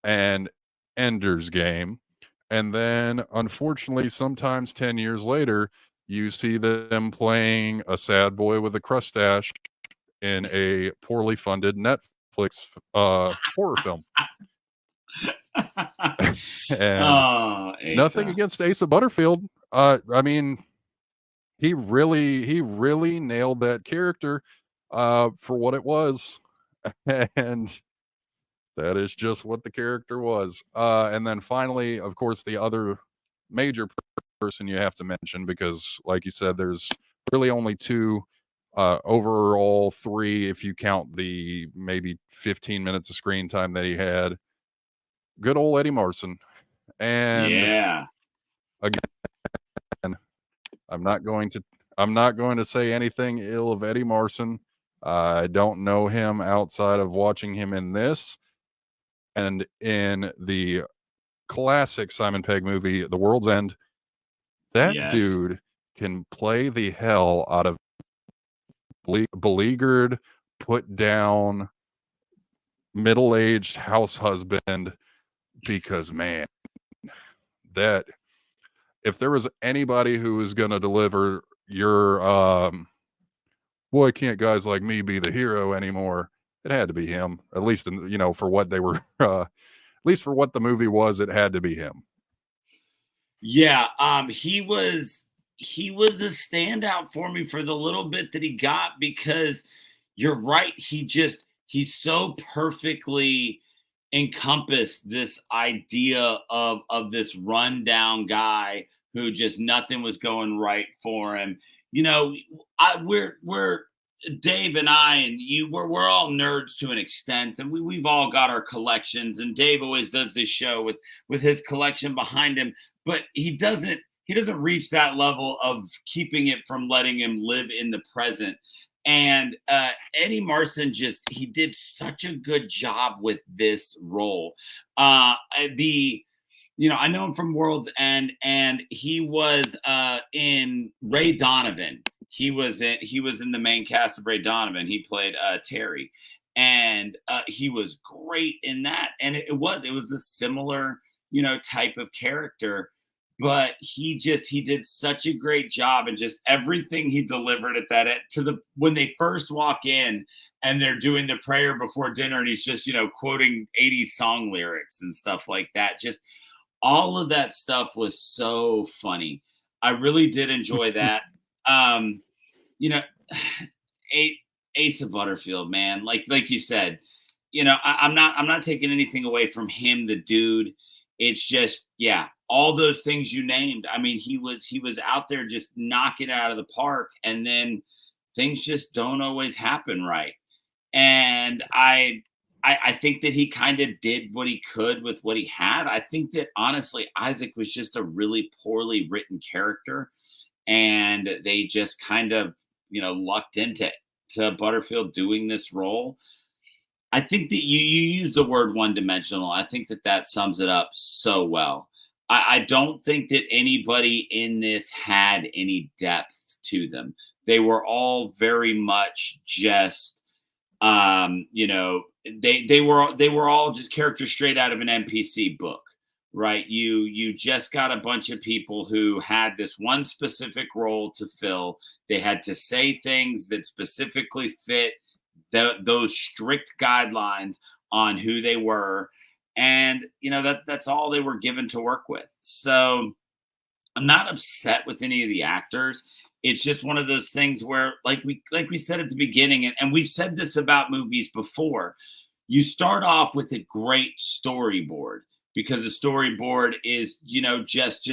and Ender's Game. And then, unfortunately, sometimes 10 years later, you see them playing a sad boy with a crustache in a poorly funded Netflix horror film. And nothing against Asa Butterfield. I mean, he really nailed that character for what it was. And that is just what the character was. And then finally, of course, the other major person you have to mention, because like you said, there's really only two, overall three, if you count the maybe 15 minutes of screen time that he had. Good old Eddie Marsan. And again, I'm not going to say anything ill of Eddie Marsan. I don't know him outside of watching him in this and in the classic Simon Pegg movie, The World's End. That dude can play the hell out of beleaguered, put down, middle-aged house husband, because man, that if there was anybody who was going to deliver your boy, can't guys like me be the hero anymore, it had to be him. At least for what they were at least for what the movie was, it had to be him. Yeah, he was a standout for me for the little bit that he got, because you're right, he so perfectly encompassed this idea of this rundown guy who just nothing was going right for him. We're Dave and I and you, we're all nerds to an extent, and we've all got our collections, and Dave always does this show with his collection behind him, but he doesn't reach that level of keeping it from letting him live in the present. And Eddie Marsan he did such a good job with this role. I know him from World's End, and he was in Ray Donovan. He was in the main cast of Ray Donovan. He played Terry, and he was great in that. And it was a similar, type of character. But he did such a great job, and just everything he delivered when they first walk in and they're doing the prayer before dinner, and he's just, quoting 80s song lyrics and stuff like that. Just all of that stuff was so funny. I really did enjoy that. Asa Butterfield, man, like you said, I'm not taking anything away from him, the dude. It's just, all those things you named. I mean, he was out there just knocking it out of the park, and then things just don't always happen right. And I think that he kind of did what he could with what he had. I think that honestly, Isaac was just a really poorly written character, and they just kind of, lucked into Butterfield doing this role. I think that you use the word one-dimensional. I think that sums it up so well. I don't think that anybody in this had any depth to them. They were all very much just, you know, they were all just characters straight out of an NPC book, right? You just got a bunch of people who had this one specific role to fill. They had to say things that specifically fit those strict guidelines on who they were. And, you know, that's all they were given to work with. So I'm not upset with any of the actors. It's just one of those things where, like we said at the beginning, and we've said this about movies before, you start off with a great storyboard, because the storyboard is, you know, just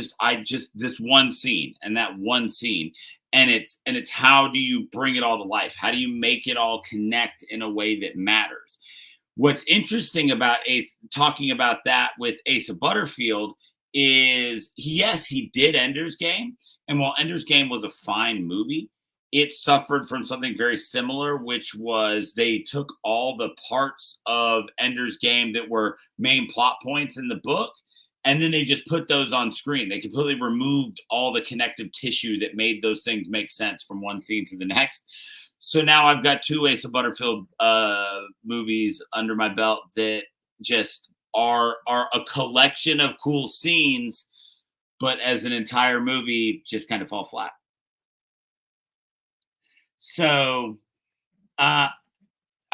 this one scene and that one scene. And it's how do you bring it all to life? How do you make it all connect in a way that matters? What's interesting about talking about that with Asa Butterfield is, yes, he did Ender's Game. And while Ender's Game was a fine movie, it suffered from something very similar, which was they took all the parts of Ender's Game that were main plot points in the book, and then they just put those on screen. They completely removed all the connective tissue that made those things make sense from one scene to the next. So now I've got 2 Asa Butterfield movies under my belt that just are a collection of cool scenes, but as an entire movie just kind of fall flat. So, I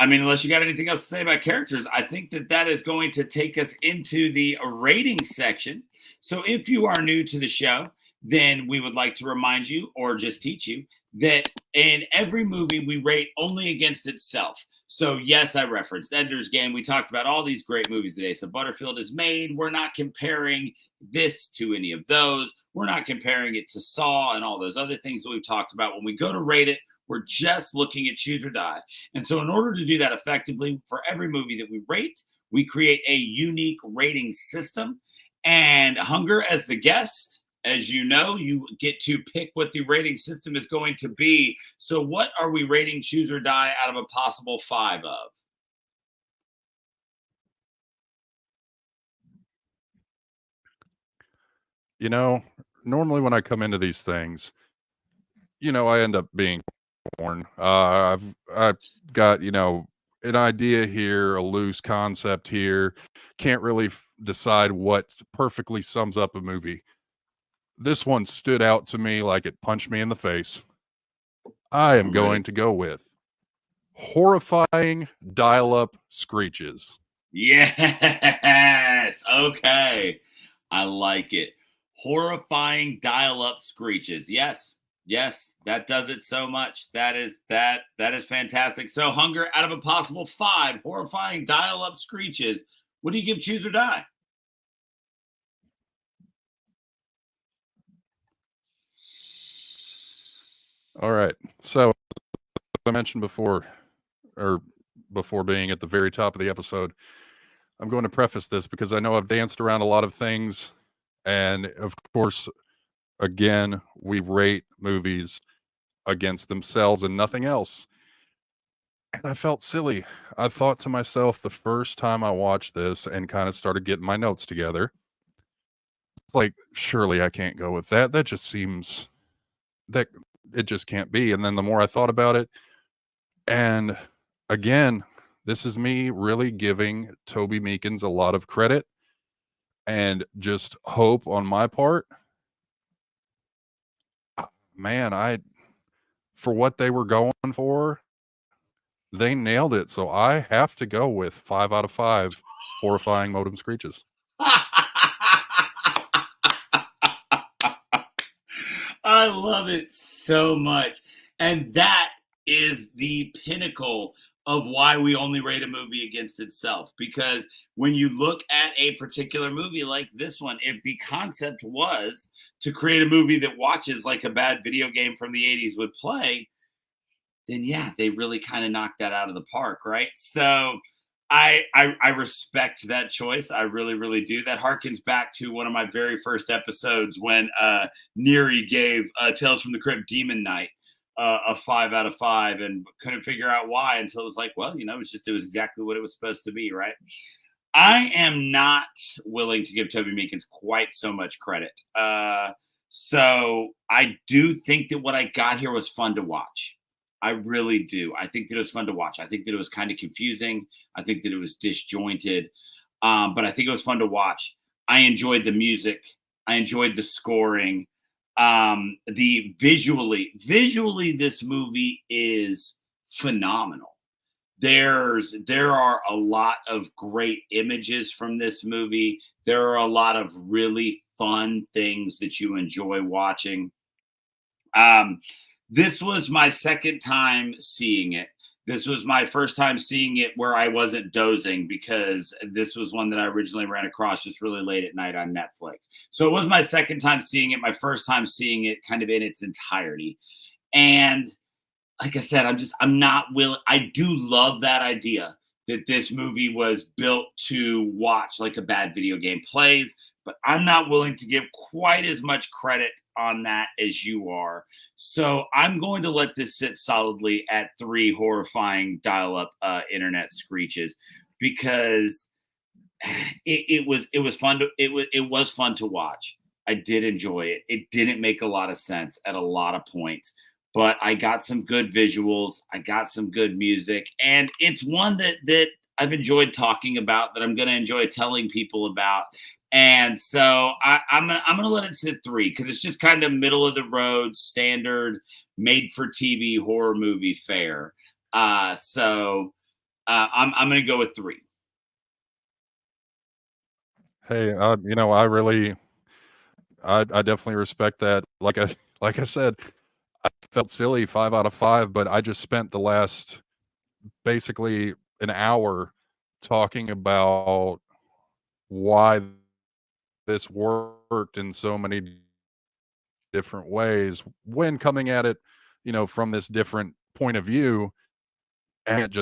mean, unless you got anything else to say about characters, I think that is going to take us into the rating section. So if you are new to the show, then we would like to remind you, or just teach you, that in every movie we rate only against itself. So yes, I referenced Ender's Game. We talked about all these great movies that Asa Butterfield has made. We're not comparing this to any of those. We're not comparing it to Saw and all those other things that we've talked about. When we go to rate it, we're just looking at Choose or Die. And so in order to do that effectively, for every movie that we rate, we create a unique rating system. And Hunger, as the guest, as you know, you get to pick what the rating system is going to be. So what are we rating Choose or Die out of a possible 5 of? You know, normally when I come into these things, you know, I end up being born. I've got, you know, an idea here, a loose concept here. Can't really decide what perfectly sums up a movie. This one stood out to me like it punched me in the face. I am going to go with horrifying dial-up screeches. Yes. Okay. I like it. Horrifying dial-up screeches. Yes. Yes, that does it so much. That is fantastic. So Hunger, out of a possible 5, horrifying dial-up screeches, what do you give Choose or Die? All right. So I mentioned before being at the very top of the episode, I'm going to preface this because I know I've danced around a lot of things. And of course, again, we rate movies against themselves and nothing else. And I felt silly. I thought to myself the first time I watched this and kind of started getting my notes together, it's like, surely I can't go with that. That just seems that it just can't be. And then the more I thought about it, and again, this is me really giving Toby Meekins a lot of credit and just hope on my part. Man, for what they were going for, they nailed it. So I have to go with 5 out of 5 horrifying modem screeches. I love it so much. And that is the pinnacle of why we only rate a movie against itself. Because when you look at a particular movie like this one, if the concept was to create a movie that watches like a bad video game from the 80s would play, then yeah, they really kind of knocked that out of the park, right? So I respect that choice. I really, really do. That harkens back to one of my very first episodes when Neary gave Tales from the Crypt Demon Knight, a 5 out of 5 and couldn't figure out why until it was like, well, it was exactly what it was supposed to be, right? I am not willing to give Toby Meekins quite so much credit. So I do think that what I got here was fun to watch. I really do. I think that it was fun to watch. I think that it was kind of confusing. I think that it was disjointed. But I think it was fun to watch. I enjoyed the music. I enjoyed the scoring. The visually, this movie is phenomenal. There are a lot of great images from this movie. There are a lot of really fun things that you enjoy watching. This was my second time seeing it. This was my first time seeing it where I wasn't dozing, because this was one that I originally ran across just really late at night on Netflix. So it was my second time seeing it, my first time seeing it kind of in its entirety. And like I said, I'm not willing. I do love that idea that this movie was built to watch like a bad video game plays, but I'm not willing to give quite as much credit on that as you are. So I'm going to let this sit solidly at 3 horrifying dial-up internet screeches, because it was fun to watch. I did enjoy it. It didn't make a lot of sense at a lot of points, but I got some good visuals. I got some good music, and it's one that I've enjoyed talking about, that I'm going to enjoy telling people about. And so I'm gonna let it sit 3, because it's just kind of middle of the road, standard, made for TV horror movie fare. So I'm gonna go with 3. Hey, I definitely respect that. Like I said, I felt silly 5 out of 5, but I just spent the last basically an hour talking about why this worked in so many different ways when coming at it, from this different point of view. And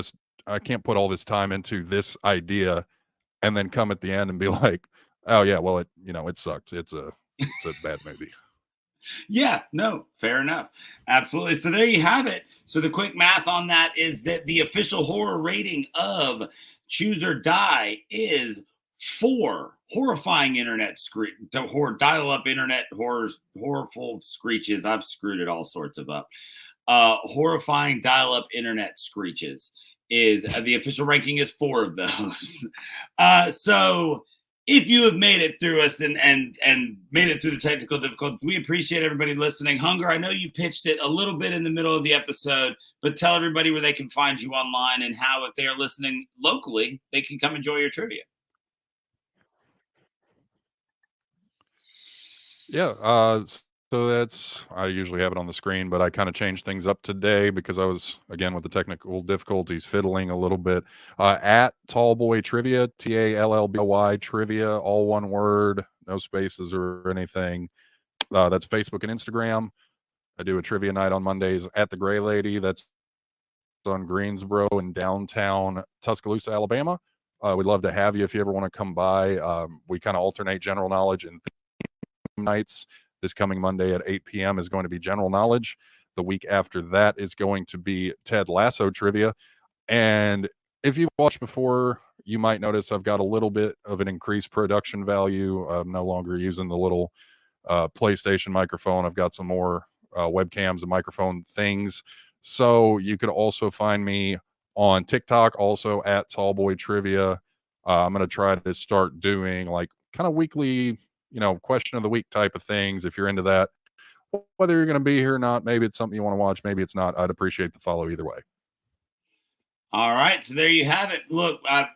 I can't put all this time into this idea and then come at the end and be like, oh yeah, well, it sucked. It's a bad movie. Yeah, no, fair enough. Absolutely. So there you have it. So the quick math on that is that the official horror rating of Choose or Die is 4 horrifying internet dial-up internet horrorful screeches. I've screwed it all sorts of up. Horrifying dial-up internet screeches is the official ranking is 4 of those. So if you have made it through us and made it through the technical difficulties, we appreciate everybody listening. Hunger, I know you pitched it a little bit in the middle of the episode, but tell everybody where they can find you online, and how, if they are listening locally, they can come enjoy your trivia. Yeah, so I usually have it on the screen, but I kind of changed things up today because I was, again, with the technical difficulties, fiddling a little bit. At Tallboy Trivia, TALLBY Trivia, all one word, no spaces or anything. That's Facebook and Instagram. I do a trivia night on Mondays at the Gray Lady. That's on Greensboro in downtown Tuscaloosa, Alabama. We'd love to have you if you ever want to come by. We kind of alternate general knowledge and nights. This coming Monday at 8 p.m. is going to be general knowledge. The week after that is going to be Ted Lasso trivia. And if you've watched before, you might notice I've got a little bit of an increased production value. I'm no longer using the little PlayStation microphone. I've got some more webcams and microphone things. So you could also find me on TikTok, also at Tallboy Trivia. I'm going to try to start doing like kind of weekly, question of the week type of things. If you're into that, whether you're going to be here or not, maybe it's something you want to watch, maybe it's not. I'd appreciate the follow either way. All right. So there you have it. Look, I've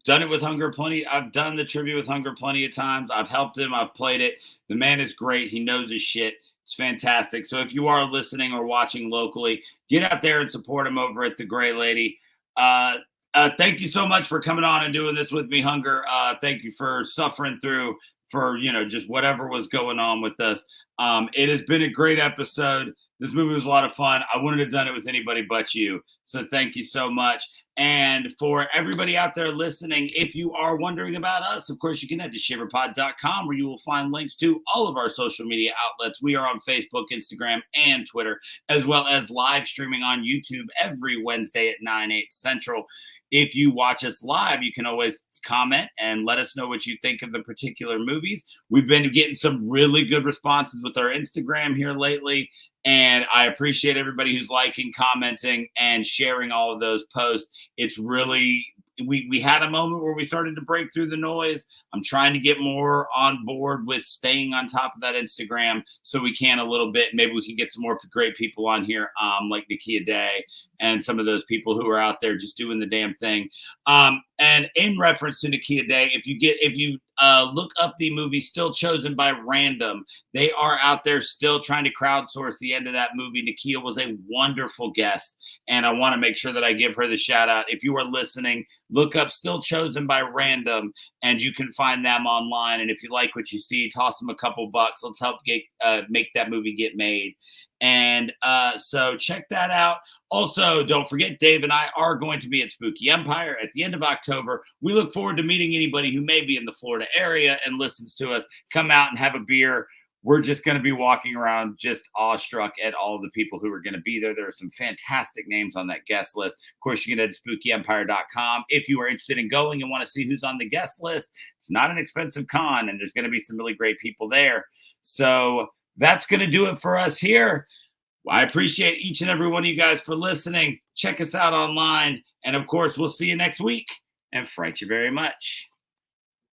done it with Hunger plenty. I've done the trivia with Hunger plenty of times. I've helped him. I've played it. The man is great. He knows his shit. It's fantastic. So if you are listening or watching locally, get out there and support him over at the Gray Lady. Thank you so much for coming on and doing this with me, Hunger. Thank you for suffering through for, just whatever was going on with us. It has been a great episode. This movie was a lot of fun. I wouldn't have done it with anybody but you. So thank you so much. And for everybody out there listening, if you are wondering about us, of course, you can head to shiverpod.com where you will find links to all of our social media outlets. We are on Facebook, Instagram, and Twitter, as well as live streaming on YouTube every Wednesday at 9/8 Central. If you watch us live, you can always comment and let us know what you think of the particular movies. We've been getting some really good responses with our Instagram here lately, and I appreciate everybody who's liking, commenting, and sharing all of those posts. It's really, we had a moment where we started to break through the noise. I'm trying to get more on board with staying on top of that Instagram so we can a little bit. Maybe we can get some more great people on here, like Nakia Day and some of those people who are out there just doing the damn thing. And in reference to Nakia Day, if you look up the movie Still Chosen by Random, they are out there still trying to crowdsource the end of that movie. Nakia was a wonderful guest, and I want to make sure that I give her the shout out. If you are listening, look up Still Chosen by Random, and you can find them online. And if you like what you see, toss them a couple bucks. Let's help make that movie get made. And so check that out. Also, don't forget, Dave and I are going to be at Spooky Empire at the end of October. We look forward to meeting anybody who may be in the Florida area and listens to us. Come out and have a beer. We're just going to be walking around just awestruck at all of the people who are going to be there. There are some fantastic names on that guest list. Of course, you can head to spookyempire.com if you are interested in going and want to see who's on the guest list. It's not an expensive con, and there's going to be some really great people there. So that's going to do it for us here. I appreciate each and every one of you guys for listening. Check us out online. And of course, we'll see you next week. And thank you very much.